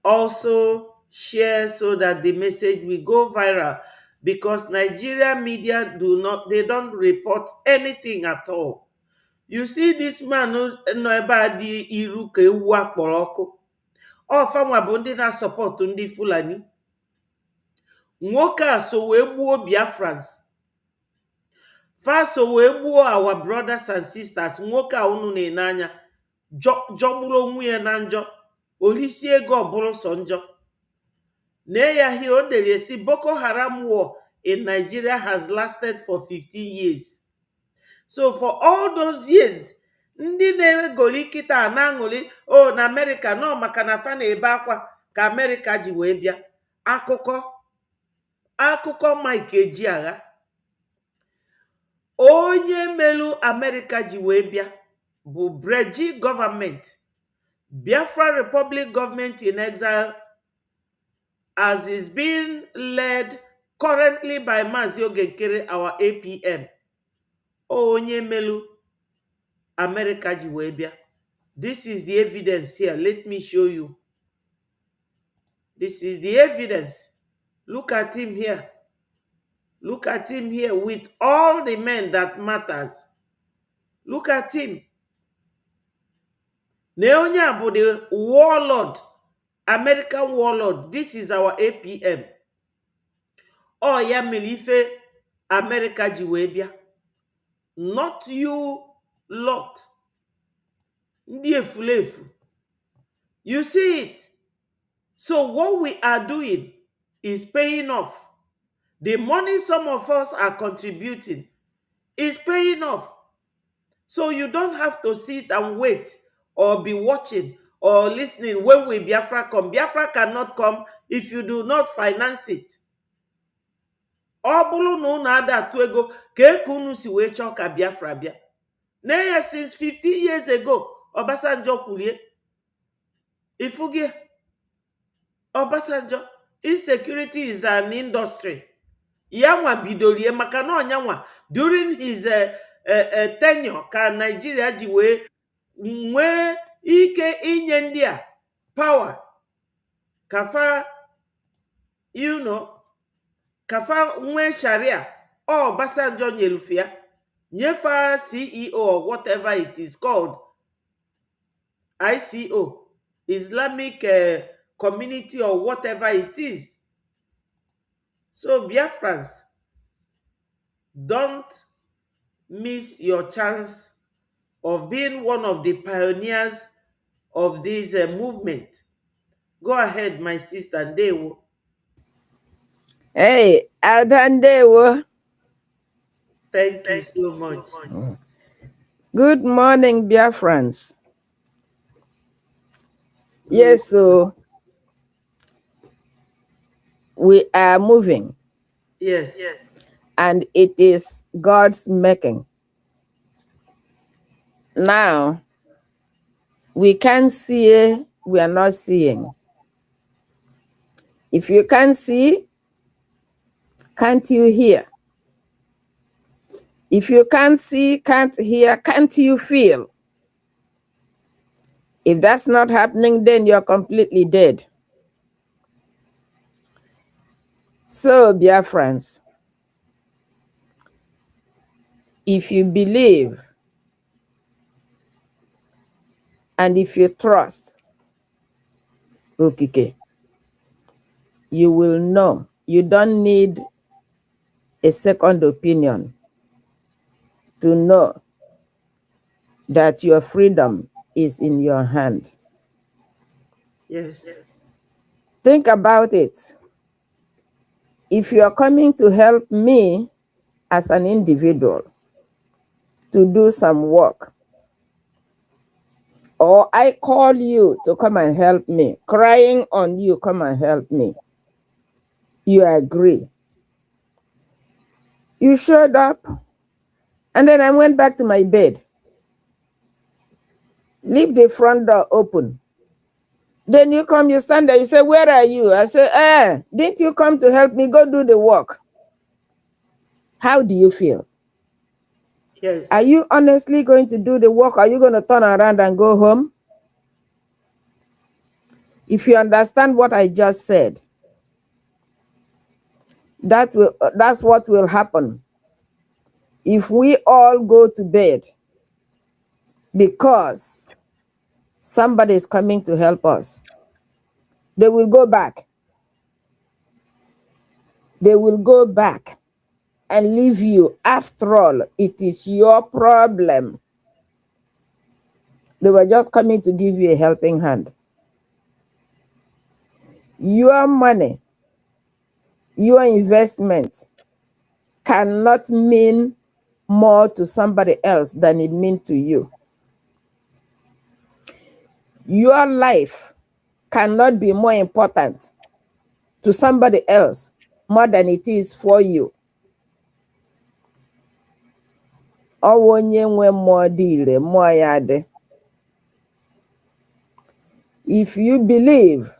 also share so that the message will go viral, because Nigerian media they don't report anything at all. You see this man no ebe a dị iru ka ewu akpọrọ ọkụ. Ọfanwa bụ ndị na-asọpọtụ ndị Fulani. Nwoke a so wee gbuo Biafrans. Fa so wee gbuo our brothers and sisters. Nwoke a unu na-ene anya jọgburu onwe ya na njọ. Olisi ego ọbụrụ sọ njọ. Neyahi o dere si Boko Haram war in Nigeria has lasted for 15 years. So for all those years, ndị na-egoli kịta na-aṅụli o na America nọ maka na fa na-ebe akwa ka America ji wee bịa. Akụkọ Mike Ejiagha. Onye melu America ji wee bịa bụ Breji government, Biafra Republic government in exile, as is being led currently by Mazi Ogenkere, our APM. Onye melu America ji wee bịa. This is the evidence here. Let me show you. This is the evidence. Look at him here. Look at him here with all the men that matters. Look at him. Neonya bụ the warlord, American warlord. This is our APM. Oh ya mere ife America ji wee bịa. Not you lot. Ndị efulefu. You see it? So what we are doing is paying off. The money some of us are contributing is paying off. So you don't have to sit and wait or be watching or listening when Biafra come. Biafra cannot come if you do not finance it. ọ bụrụ na unu ada atụ ego ka unu si wee chọọ ka Biafra bịa na ya since 50 years ago Obasanjo kwurie ifugie Obasanjo insecurity is an industry ya nwa bidorie maka na ọnyanwa during his tenure ka Nigeria ji wee nwee ike inye ndị a power kafa kafa nwee sharia Obasanjo nyelufia nyefa CEO or whatever it is called ICO Islamic community or whatever it is. So Biafrans, don't miss your chance of being one of the pioneers of this movement. Go ahead, my sister Ndewo. Hey, Ada Ndewo. Thank you so much. Good morning, Biafrans. Yes, so we are moving. Yes. And it is God's making. Now, we can't see, we are not seeing. If you can't see, can't you hear? If you can't see, can't hear, can't you feel? If that's not happening, then you're completely dead. So, dear friends, if you believe and if you trust, okay, you will know. You don't need a second opinion to know that your freedom is in your hand. Yes. Think about it. If you are coming to help me as an individual to do some work, or I call you to come and help me, crying on you, come and help me, you agree. You showed up, and then I went back to my bed. Leave the front door open. Then you come, you stand there, you say, where are you? I say, didn't you come to help me? Go do the work. How do you feel? Yes. Are you honestly going to do the work? Are you going to turn around and go home? If you understand what I just said, that's what will happen if we all go to bed because somebody is coming to help us. They will go back. They will go back and leave you. After all, it is your problem. They were just coming to give you a helping hand. Your money, your investment cannot mean more to somebody else than it means to you. Your life cannot be more important to somebody else more than it is for you. If you believe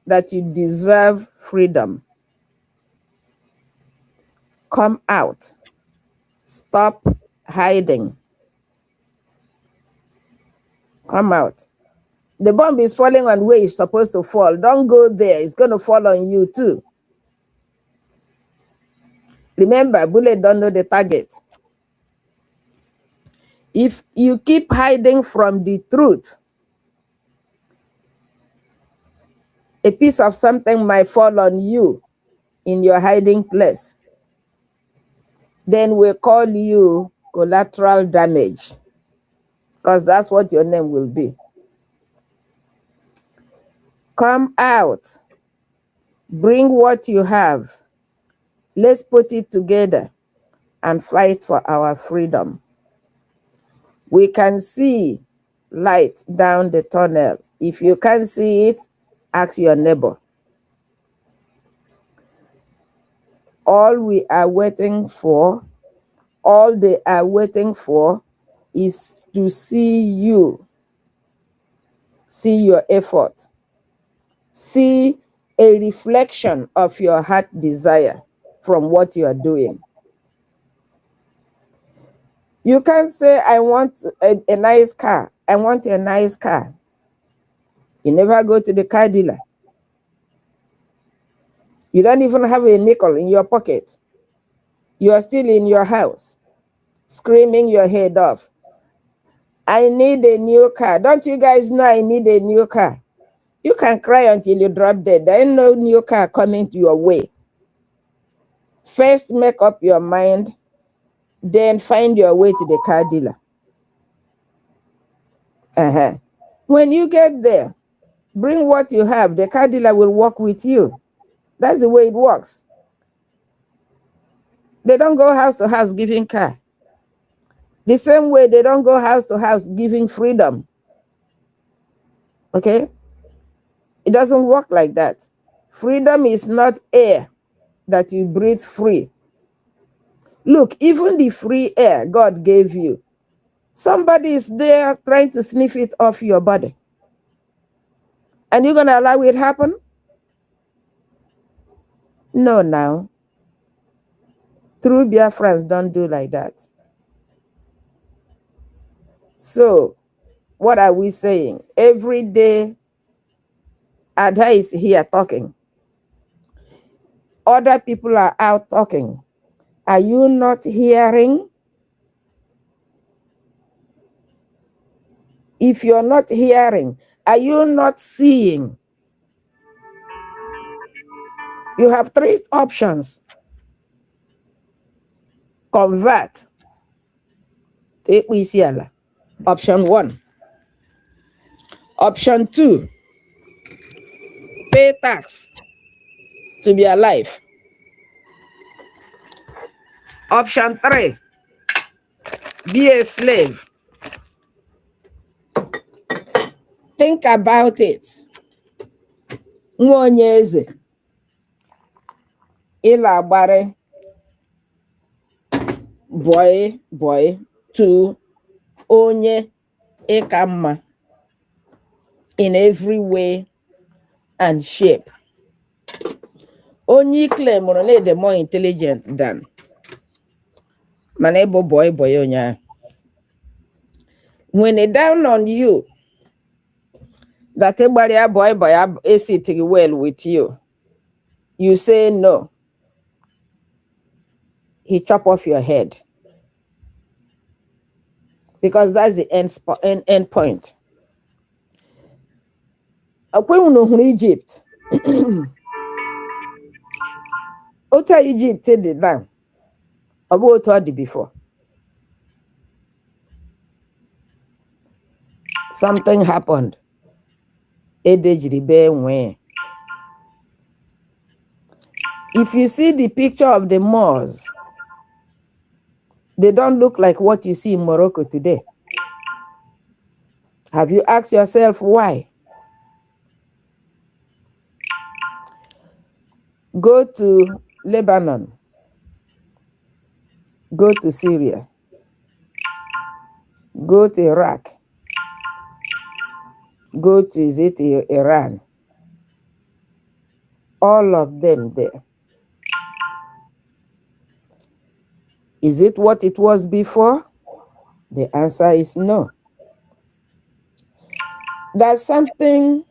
that you deserve freedom, come out. Stop hiding. Come out. The bomb is falling on where it's supposed to fall. Don't go there. It's going to fall on you too. Remember, bullet don't know the target. If you keep hiding from the truth, a piece of something might fall on you in your hiding place. Then we'll call you collateral damage, because that's what your name will be. Come out. Bring what you have. Let's put it together and fight for our freedom. We can see light down the tunnel. If you can't see it, ask your neighbor. All they are waiting for is to see you, see your effort, see a reflection of your heart desire from what you are doing. You can't say, I want a nice car. I want a nice car. You never go to the car dealer. You don't even have a nickel in your pocket. You are still in your house, screaming your head off. I need a new car. Don't you guys know I need a new car? You can cry until you drop dead. There ain't no new car coming your way. First, make up your mind, then find your way to the car dealer. When you get there, bring what you have. The car dealer will work with you. That's the way it works. They don't go house to house giving car. The same way they don't go house to house giving freedom. Okay? It doesn't work like that. Freedom is not air that you breathe free. Look, even the free air God gave you, somebody is there trying to sniff it off your body. And you're going to allow it happen? No, now. True Biafrans don't do like that. So, what are we saying? Every day, Ada is here talking. Other people are out talking. Are you not hearing? If you're not hearing, are you not seeing? You have three options. Convert. Option 1. Option 2. Pay tax to be alive. Option 3. Be a slave. Think about it. Nwonyeze. Ilagbare. Boy to onye Ikamma in every way and shape. Onye claim the more intelligent than Manebo boy onya. When it down on you that everybody boy is sitting well with you, you say no. He chop off your head. Because that's the end point. When we know Egypt, Ota Egypt did that. About what before. Something happened. If you see the picture of the Moors, they don't look like what you see in Morocco today. Have you asked yourself why? Go to Lebanon. Go to Syria. Go to Iraq. Go to Iran. All of them there. Is it what it was before? The answer is no. There's something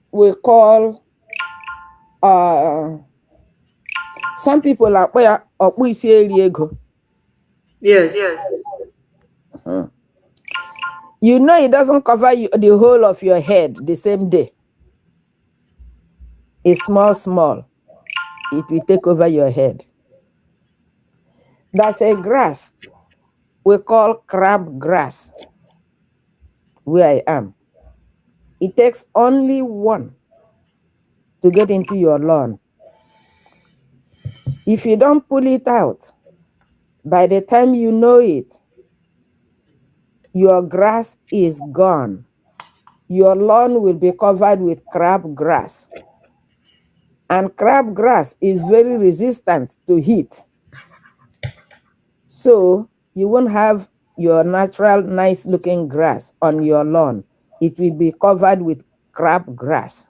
we call, some people are Yes. You know it doesn't cover the whole of your head the same day. It's small. It will take over your head. There's a grass we call crab grass where I am. It takes only one to get into your lawn. If you don't pull it out, by the time you know it, your grass is gone. Your lawn will be covered with crab grass. And crabgrass is very resistant to heat. So you won't have your natural nice looking grass on your lawn. It will be covered with crabgrass.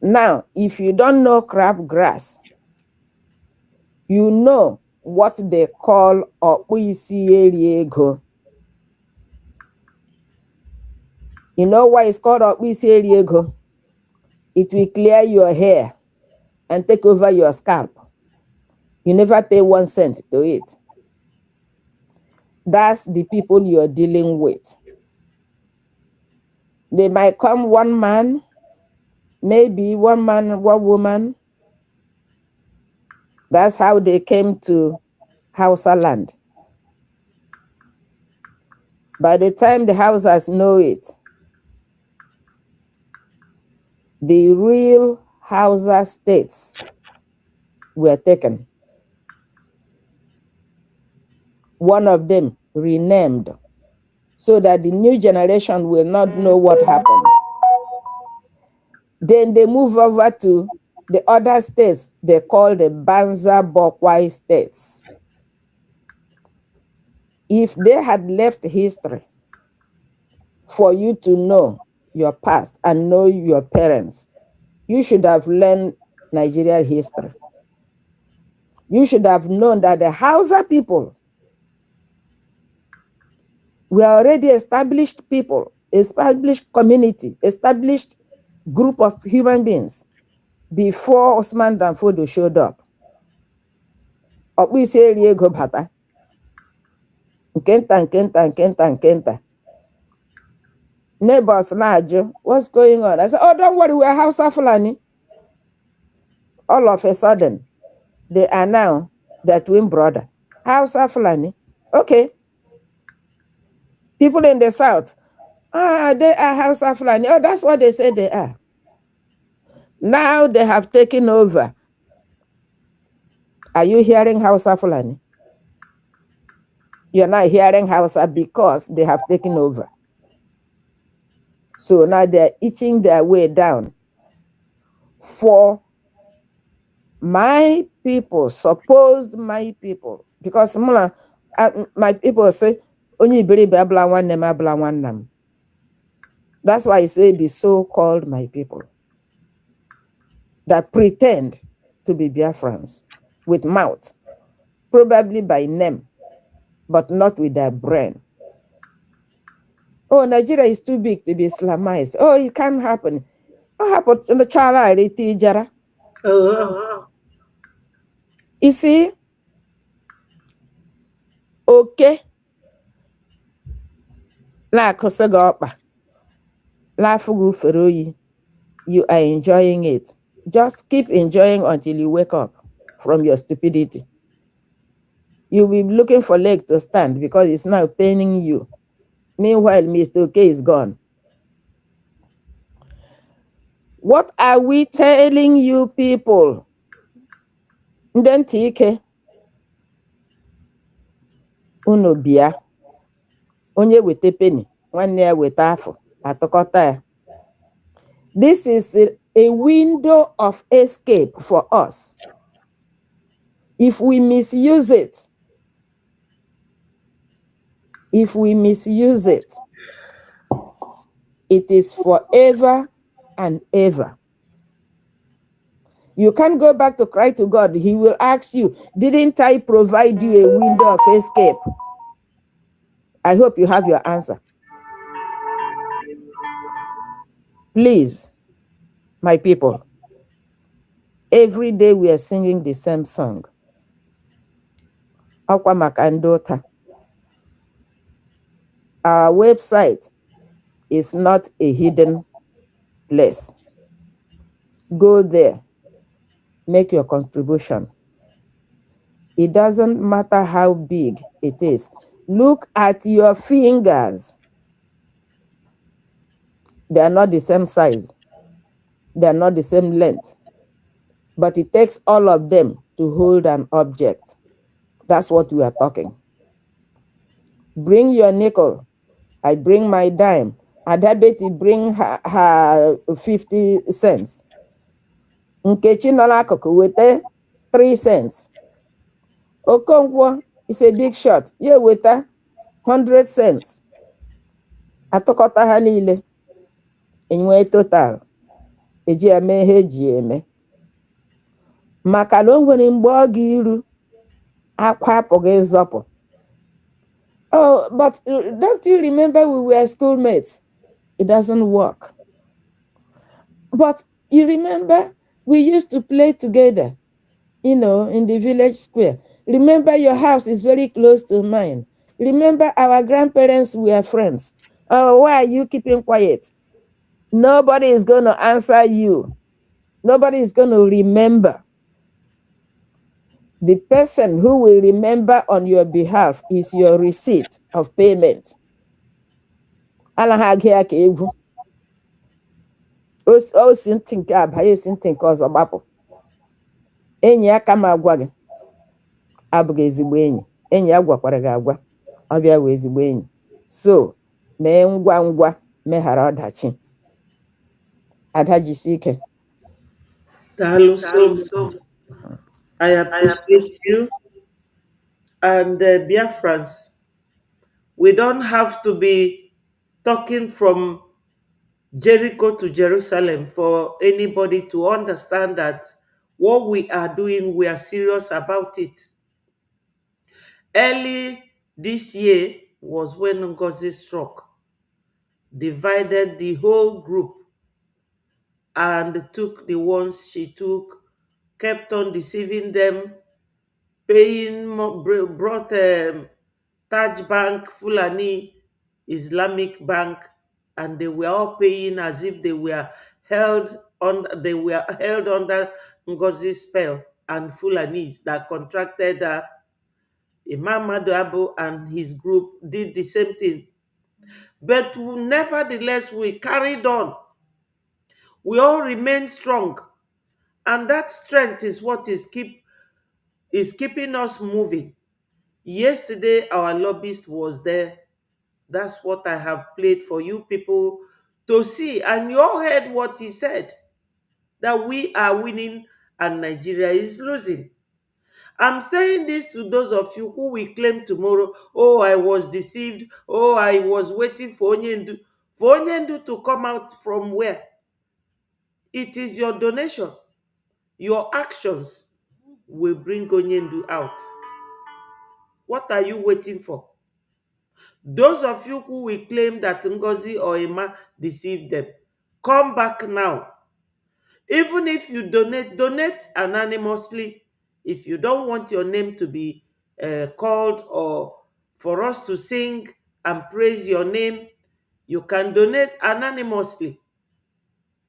Now, if you don't know crabgrass, you know what they call okpuisieriego. You know why it's called okpuisieriego? It will clear your hair and take over your scalp. You never pay 1 cent to it. That's the people you're dealing with. They might come one man, maybe one man, one woman. That's how they came to Hausa land. By the time the Hausas know it, the real Hausa states were taken. One of them renamed, so that the new generation will not know what happened. Then they move over to the other states they call the Banza Bokwai states. If they had left history for you to know your past and know your parents, you should have learned Nigerian history. You should have known that the Hausa people were already established people, established community, established group of human beings before Osman Danfodio showed up. Okpuisieriego bata. Nkenta. Neighbors na-ajụ, what's going on? I said, oh, don't worry, we're Hausa Fulani. All of a sudden, they are now their twin brother. Hausa Fulani. Okay. People in the south, they are Hausa Fulani. Oh, that's what they say they are. Now they have taken over. Are you hearing Hausa Fulani? You're not hearing Hausa because they have taken over. So now they're itching their way down. For my people, supposed my people, because my people say, that's why I say the so-called my people that pretend to be Biafrans with mouth, probably by name, but not with their brain. Oh, Nigeria is too big to be Islamized. Oh, it can't happen. What happened to the child? You see? Okay. You are enjoying it. Just keep enjoying until you wake up from your stupidity. You'll be looking for leg to stand because it's now paining you. Meanwhile, Mr. OK is gone. What are we telling you people? Ndentike. Unu bia. Onye wete penny. Nwanne ya wete afọ. Atọkọta ya. This is a window of escape for us. If we misuse it, it is forever and ever. You can't go back to cry to God. He will ask you, didn't I provide you a window of escape? I hope you have your answer. Please, my people, every day we are singing the same song. Akwa maka ndota. Our website is not a hidden place. Go there. Make your contribution. It doesn't matter how big it is. Look at your fingers. They are not the same size. They are not the same length. But it takes all of them to hold an object. That's what we are talking. Bring your nickel. I bring my dime. Adabeti bring her 50 cents. Nkechi nọ n'akụkụ weta 3 cents. Okonkwo is a big shot. Ya weta 100 cents. Atụkọta ha niile enwee total. Eji eme ihe eji eme. Maka na o nwere mgbe ọ ga-iru akwa apụghị ịzọpụ. Oh, but don't you remember we were schoolmates? It doesn't work. But you remember we used to play together, in the village square. Remember your house is very close to mine. Remember our grandparents were friends. Oh, why are you keeping quiet? Nobody is going to answer you. Nobody is going to remember. The person who will remember on your behalf is your receipt of payment. Anaghị aka egwu. O si ntị nke abanye si ntị nke ọzọ gbapụ. Enyi ya kama agwa gị abụghị ezigbo enyi. Enyi ya gwakwara gị agwa, ọ bịa wee ezigbo enyi. So, mee ngwa ngwa meghara ọdachi. Ada jisi ike. Daalụ so much. I appreciate you. And Biafrans, we don't have to be talking from Jericho to Jerusalem for anybody to understand that what we are doing, we are serious about it. Early this year was when Ngozi struck, divided the whole group, and took the ones she took, kept on deceiving them, paying, brought Taj Bank, Fulani, Islamic Bank, and they were all paying as if they were held under Ngozi's spell, and Fulanis that contracted Imam Abu and his group did the same thing. But nevertheless, we carried on. We all remain strong. And that strength is what is keeping us moving. Yesterday, our lobbyist was there. That's what I have played for you people to see. And you all heard what he said, that we are winning and Nigeria is losing. I'm saying this to those of you who will claim tomorrow, oh, I was deceived, oh, I was waiting for Onyendu. For Onyendu to come out from where? It is your donation, your actions will bring Onyendu out. What are you waiting for? Those of you who will claim that Ngozi or Emma deceived them, come back now. Even if you donate anonymously. If you don't want your name to be called or for us to sing and praise your name, you can donate anonymously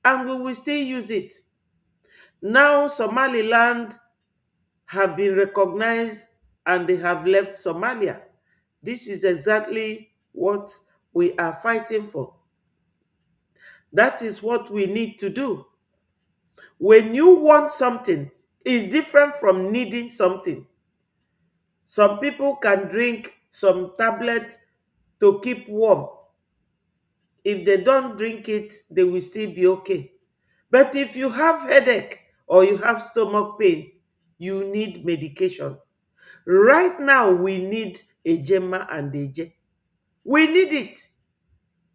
and we will still use it. Now Somaliland have been recognized and they have left Somalia. This is exactly what we are fighting for. That is what we need to do. When you want something, it's different from needing something. Some people can drink some tablet to keep warm. If they don't drink it, they will still be okay. But if you have headache or you have stomach pain, you need medication. Right now, we need a Gemma and a J. We need it.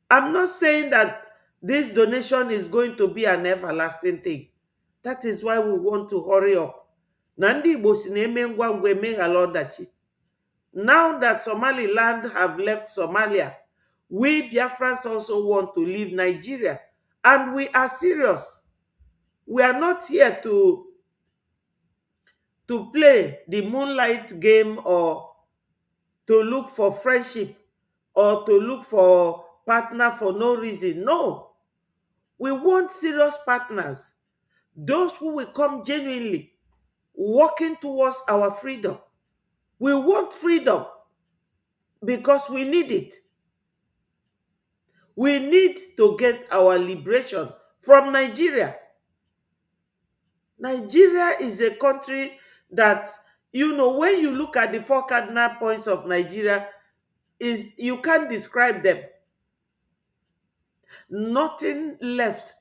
I'm not saying that this donation is going to be an everlasting thing. That is why we want to hurry up. Nandi Igbo si na eme ngwa ngwa emeghala ọdachi. Now that Somaliland have left Somalia, we Biafrans also want to leave Nigeria. And we are serious. We are not here to play the moonlight game or to look for friendship or to look for partner for no reason. No. We want serious partners. Those who will come genuinely working towards our freedom. We want freedom because we need it. We need to get our liberation from Nigeria. Nigeria is a country that, when you look at the 4 cardinal points of Nigeria, you can't describe them. Nothing left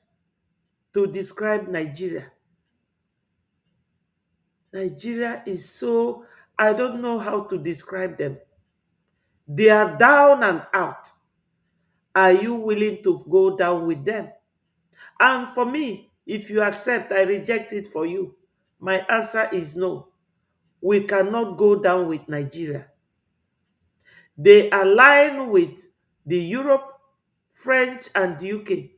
to describe Nigeria. Nigeria is so, I don't know how to describe them. They are down and out. Are you willing to go down with them? And for me, if you accept, I reject it for you. My answer is no. We cannot go down with Nigeria. They align with the Europe, French, and UK,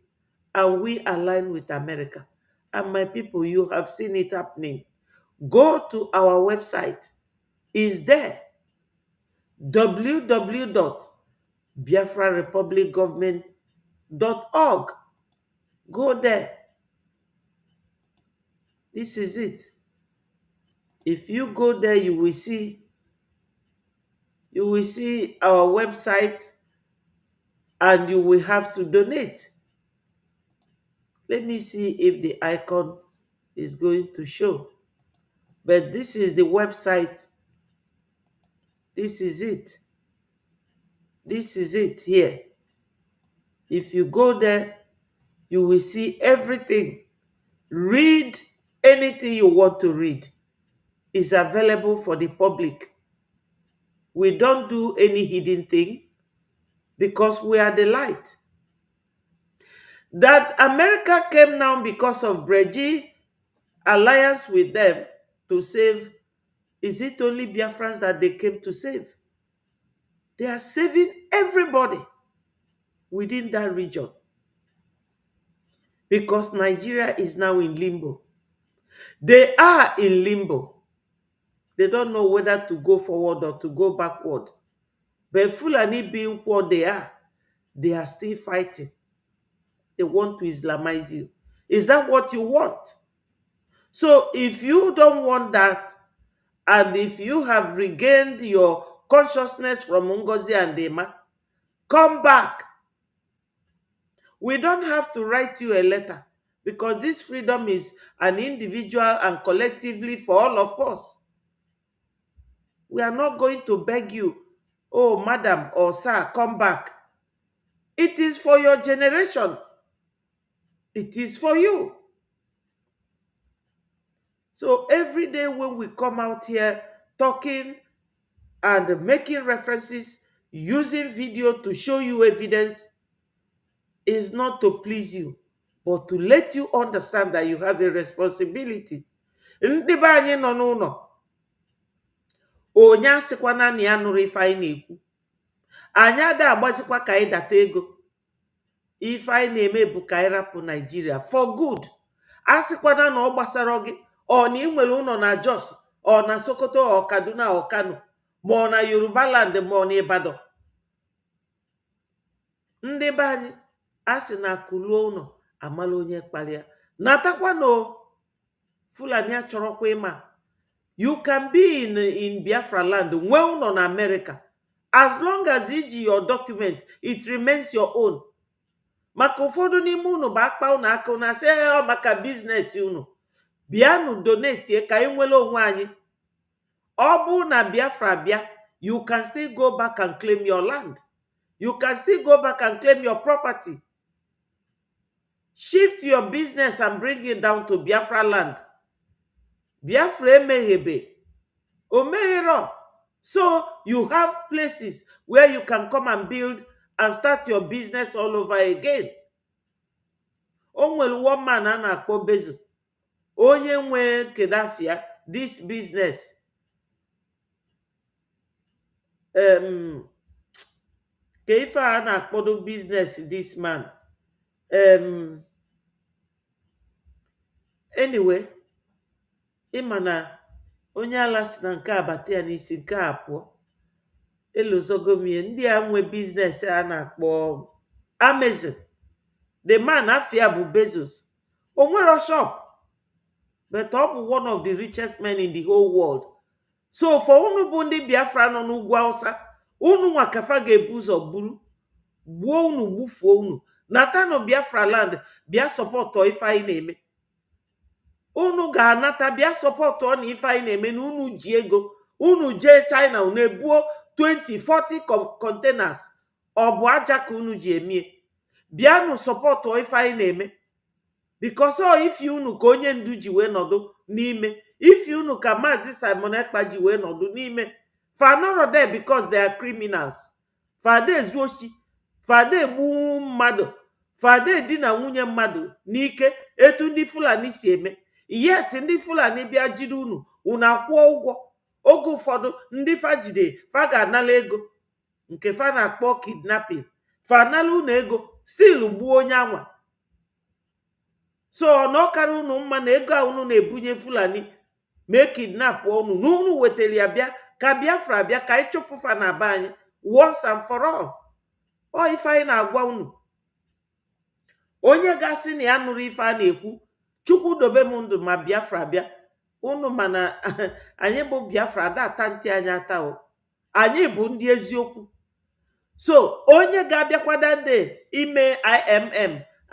and we align with America. And my people, you have seen it happening. Go to our website. Is there www.biafrarepublicgovernment.org. Go there. This is it. If you go there, you will see our website, and you will have to donate. Let me see if the icon is going to show. But this is the website. This is it. This is it here. If you go there, you will see everything. Read anything you want to read. It's available for the public. We don't do any hidden thing because we are the light. That America came now because of Breji alliance with them to save. Is it only Biafrans that they came to save? They are saving everybody within that region because Nigeria is now in limbo. They are in limbo. They don't know whether to go forward or to go backward. But Fulani being what they are still fighting. They want to Islamize you. Is that what you want? So if you don't want that, and if you have regained your consciousness from Ngozi and Dema, come back. We don't have to write you a letter because this freedom is an individual and collectively for all of us. We are not going to beg you, oh, madam or sir, come back. It is for your generation. It is for you. So every day when we come out here talking and making references, using video to show you evidence, is not to please you, but to let you understand that you have a responsibility. Ndị be anyị nọ n'ụlọ, onye asịkwana na ya nụrụ ife anyị na-ekwu. Anyị ada agbazikwa ka anyị data ego. Ife anyị na-eme bụ ka anyị rapụ Nigeria for good. Asịkwana na ọ gbasara gị, ọ na ị nwere ụlọ na Jos, ọ na Sokoto, ọ Kaduna, ọ Kano, ma ọ na Yoruba land, ma ọ na Ibadan. Ndị be anyị asị na akụluo ụlọ amala onye kpalịa. Natakwa no Fulani achọrọkwa ịma. You can be in Biafra land, nwee ụlọ na America. As long as iji your document, it remains your own. Maka ụfọdụ n'ime unu bụ akpa unu aka unu asị maka biznes unu. Bịanụ donate ka anyị nwere onwe anyị. Ọ bụ na Biafra bịa, you can still go back and claim your land. You can still go back and claim your property. Shift your business and bring it down to Biafra land. Biafra emeghebe. Omehero. So you have places where you can come and build and start your business all over again. Onwere one man a na-akpọ Bezo. Onye nwe Kedafia, this business. Keife a na-akpọdo business this man. Anyway, ịmana onye ala si na nke abata ya n'isi nke a pụọ. Elozogomie ndị a nwe business a na-akpọ Amazon. The man afia bụ Bezos. O nwere shop, but ọ bụ one of the richest men in the whole world. So for unu bụ ndị Biafra nọ n'ugwu Hausa, unu nwa kafa ga-ebu ụzọ buru, gbuo unu, gbufuo unu, natanụ Biafra land, bịa sọpọtọ ife anyị na-eme. Unu ga-anata bịa sọpọtọ na ife anyị na-eme na unu ji ego. Unu jee China, unu ebuo 20-40 containers. Ọ bụ aja ka unu ji emie. Bịanụ sọpọtọ ife anyị na-eme. Because if unu ka onye ndu ji wee nọdụ n'ime, if unu ka Maazị Simon Ekpa ji wee nọdụ n'ime fa nọrọ there because they are criminals. Fade ezu oshi, fade egbu mmadụ, fade edina nwunye mmadụ n'ike etu ndị Fulani si eme. Yet ndị Fulani bịa jide unu akwụọ ụgwọ. Oge ụfọdụ ndị fa jide fa ga-anala ego nke fa na-akpọ kidnapping. Fa anala unu ego still gbuo onye anwa. So na ọkara unu mma na ego a unu na-ebunye Fulani mee kidnap unu na unu wetara ya bịa ka Biafra bịa ka anyị chụpụ fa na be anyị once and for all. Ọ ife anyị na-agwa unu. Onye gasị na ya nụrụ ife a na-ekwu Chukwu dobe m ndụ ma Biafra bịa. Unu mana anyị bụ Biafra ada ata ntị anyị ata o. Anyị bụ ndị eziokwu. So onye ga-abịakwada ndị ime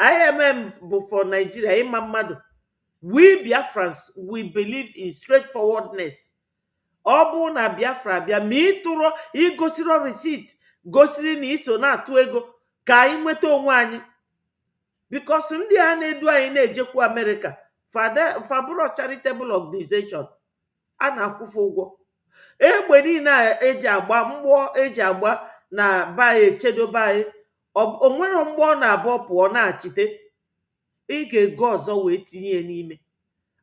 IMM bụ for Nigeria ịma mmadụ. We Biafrans, we believe in straightforwardness. Ọ bụ na Biafra bịa ma ịtụrụ igosiro receipt gosiri na iso na-atụ ego ka anyị nweta onwe anyị. Because ndị a na-edu anyị na-ejekwu America fabụrụ charitable organization a na-akwụfe ụgwọ. Egbe niile eji agba mgbọ eji agba na be echedobe anyị onwere mgbọ ọ na-abụọ pụọ na-achite. Ị ga-ego ọzọ wee tinye ya n'ime.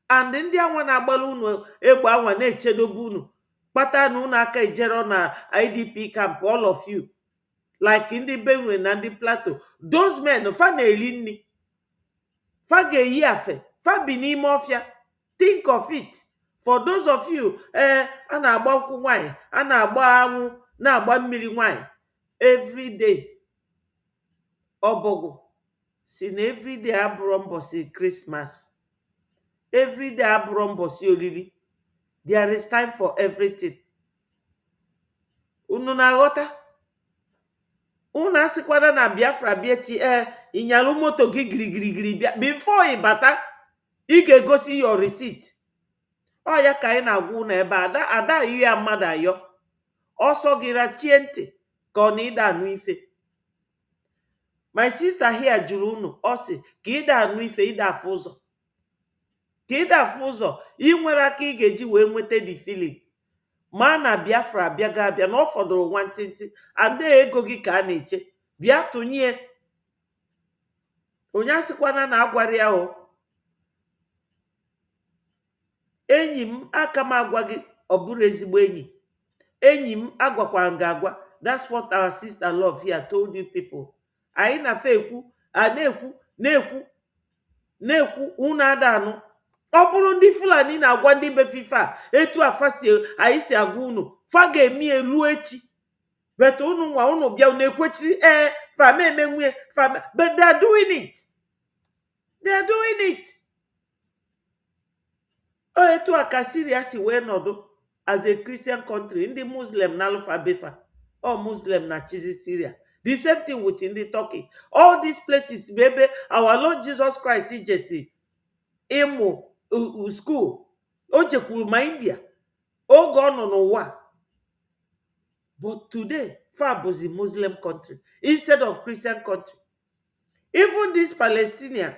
And ndị anwa na-agbara unu egbe anwa na-echedobe unu kpata na unu aka ijero na IDP camp, all of you like ndị Benue na ndị Plateau. Those men fa na-eri nri, fa ga-eyi afe, fa bi n'ime ọfịa. Think of it. For those of you a na-agba nkwụ nwanyị, a na-agba anwụ, na-agba mmiri nwanyị everyday. Ọbọgwụ si na everyday abụrụ mbọsị Christmas, everyday abụrụ mbọsị olili. There is time for everything. Unu na-aghọta? Unu asịkwara na Biafra bịachi ịnyalụ moto gị girigirigiri bịa. Before ị bata ị ga-egosi your receipt. Ọ ya ka anyị na-agwa unu ebe ada ayọ ya mmadụ ayọ. Ọsọ gị rachie ntị ka ọ na ịda anụ ife. My sister here jụrụ unu ọ sị ka ịda anụ ife ịda afụ ụzọ. Ka ịda afụ ụzọ ị nwere aka ị ga-eji wee nweta the feeling. Ma na Biafra abịaga abịa na ọ fọdụrụ nwantịntị ande ego gị ka a na-eche. Bịa tụnye. Onye asịkwana na agwara ya o. Enyi m aka m agwa gị ọ bụrụ ezigbo enyi. Enyi m agwakwa nga agwa. That's what our sister love here told you people. Anyị na-afe ekwu na-ekwu unu ada anụ. Ọ bụrụ ndị Fulani na-agwa ndị befife a etu afa si anyị si agwa unu fa ga-emi elu echi. But unu nwa unu bịa unu ekwechiri fama eme nwunye fama. But they are doing it. They are doing it. Etu a ka Syria si wee nọdụ as a Christian country. Ndị Muslim na alụfa befa. All Muslim na chizi Syria. The same thing with in the Turkey. All these places, baby, our Lord Jesus Christ, Jesse, Imo, school, Ojekuluma, India, all gone on n'ụwa. But today, Fab was a Muslim country instead of Christian country. Even this Palestinian,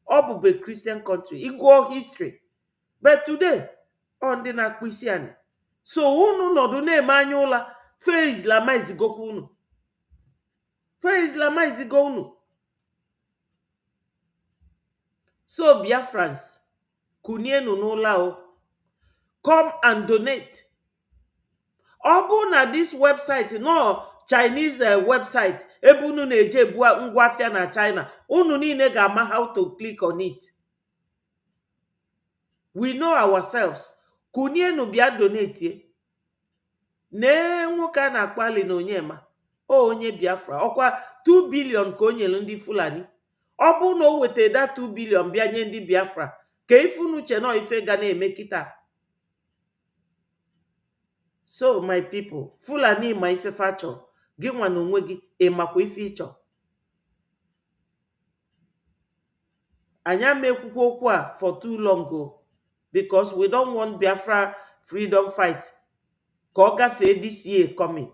all be Christian country, equal history. But today, on the Christian. So, unu nodu na-emanyula, fe Islamize goku unu. Fe Islamize go unu. So Biafrans, kunienu n'ụla o. Come and donate. Ọ bụ na this website, no Chinese website, ebe unu na-eje ebu ngwaafịa na China, unu niile ga-ama how to click on it. We know ourselves. Kunienu bịa donate. Ne nwoke a na-akpali na Onyema. Onye Biafra. Ọkwa 2 billion ka o nyelu ndị Fulani. Ọ bụ na o weta that 2 billion bịa nye ndị Biafra. Ka ifunu uche na ife ga na-eme kịta. So my people, Fulani ma ife facho. Gị nwa na onwe gị ịmakwa ife ịchọ. Anya mekwukwo okwu a for too long ago. Because we don't want Biafra freedom fight. Ka ọ gafee this year coming.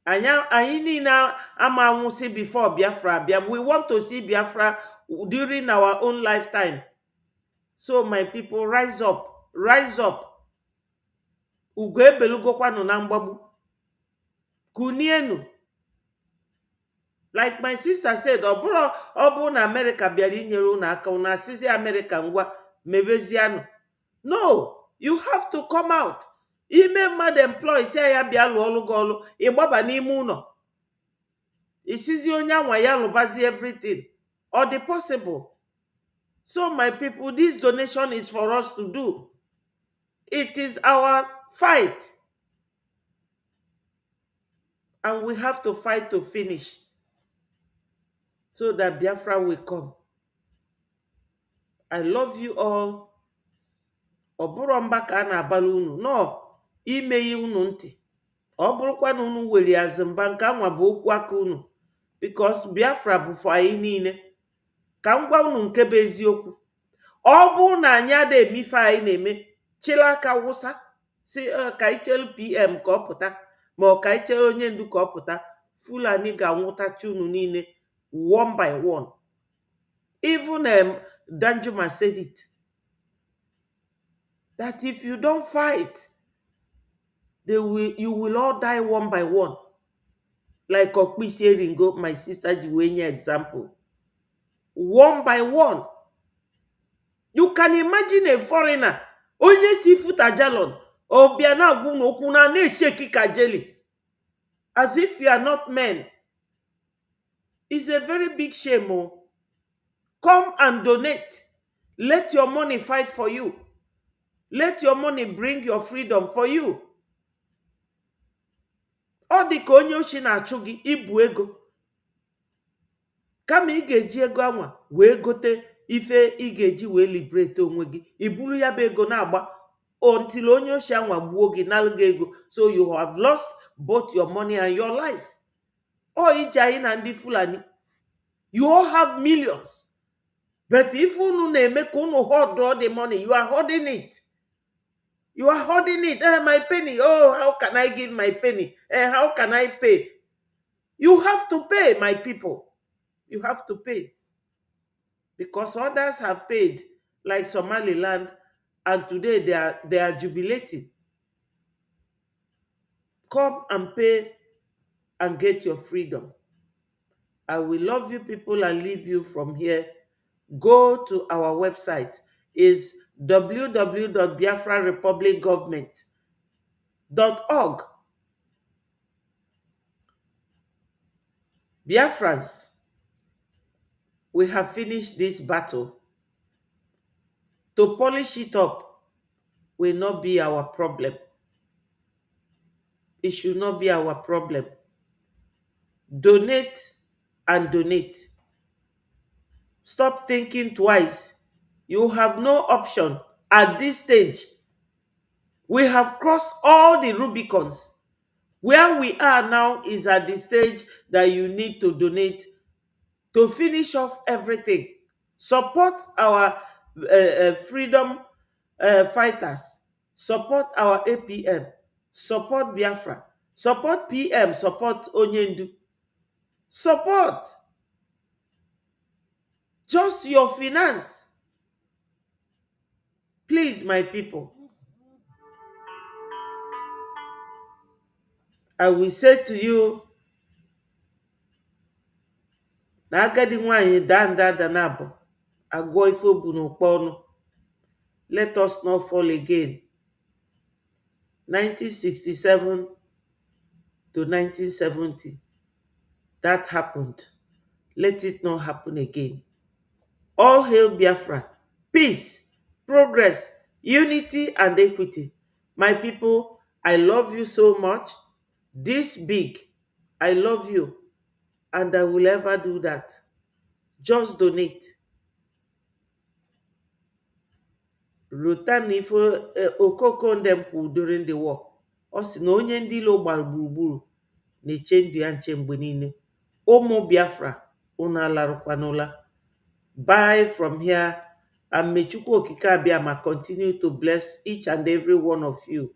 Anyị niile ama anwụsị before Biafra bịa. We want to see Biafra during our own lifetime. So my people, rise up, rise up. Ugo ebelugokwanu na mgbagbu. Kunienu. Like my sister said, obu na America bịara inyere unu aka, unu asizi America ngwa mebezianu. No, you have to come out. Ime mmadụ employ si ya bịa lụọ ọlụ gị ọlụ, ịgbaba n'ime ụlọ. Isizi onye anwa ya lụbazi everything. Or the possible. So my people, this donation is for us to do. It is our fight. And we have to fight to finish. So that Biafra will come. I love you all. Oburo mba ka na-abala unu. No, imeghe unu ntị. Oburukwa na unu weli azimba nke anwa bụ okwu aka unu. Because Biafra bụ for anyị niile. Ka m gwa unu nke bụ eziokwu. Ọ bụ na anyị ada emife anyị na-eme, chila aka wụsa, si ka ichelu PM ka ọ pụta, ma ọ ka ichelu onye ndu ka ọ pụta, Fulani ga-anwụtachi unu niile one by one. Even Danjuma said it. That if you don't fight, you will all die one by one. Like Okpisi Ringo, my sister Jiwenye example. One by one. You can imagine a foreigner, onye si futa jalon, or biana guno kuna ne sheki kajeli. As if you are not men. It's a very big shame. Oh. Come and donate. Let your money fight for you. Let your money bring your freedom for you. Ọ dị ka onye ochi na-achụ gị ibu ego. Kama ị ga-eji ego anwa wee gote ife ị ga-eji wee liberate onwe gị. Iburu ya bụ ego na-agba until onye ochi anwa gbuo gị nalụ gị ego. So you have lost both your money and your life. Ọ ije anyị na ndị Fulani. You all have millions. But if unu na-eme ka unu hoard all the money, you are hoarding it. You are holding it. My penny. Oh, how can I give my penny? How can I pay? You have to pay, my people. You have to pay. Because others have paid, like Somaliland, and today they are jubilating. Come and pay and get your freedom. I will love you people and leave you from here. Go to our website. Is www.biafrarepublicgovernment.org. Biafrans, we have finished this battle. To polish it up will not be our problem. It should not be our problem. Donate and donate. Stop thinking twice. You have no option at this stage. We have crossed all the Rubicons. Where we are now is at the stage that you need to donate to finish off everything. Support our freedom fighters. Support our APM. Support Biafra. Support PM. Support Onyendu. Support. Just your finance. Please, my people. I will say to you, na agadi nwanyi da nabo agwo ife obu n'okponu. Let us not fall again. 1967 to 1970, that happened. Let it not happen again. All hail Biafra. Peace, progress, unity, and equity. My people, I love you so much. This big, I love you. And I will ever do that. Just donate. Rutan ifo okoko ndem kwu during the war. O si na onye ndị ilo gbara gburugburu na-eche ndụ ya nche mgbe niile. Ụmụ Biafra, unu alarụkwanụla. Bye from here. And may Chukwu Okike Abịama continue to bless each and every one of you.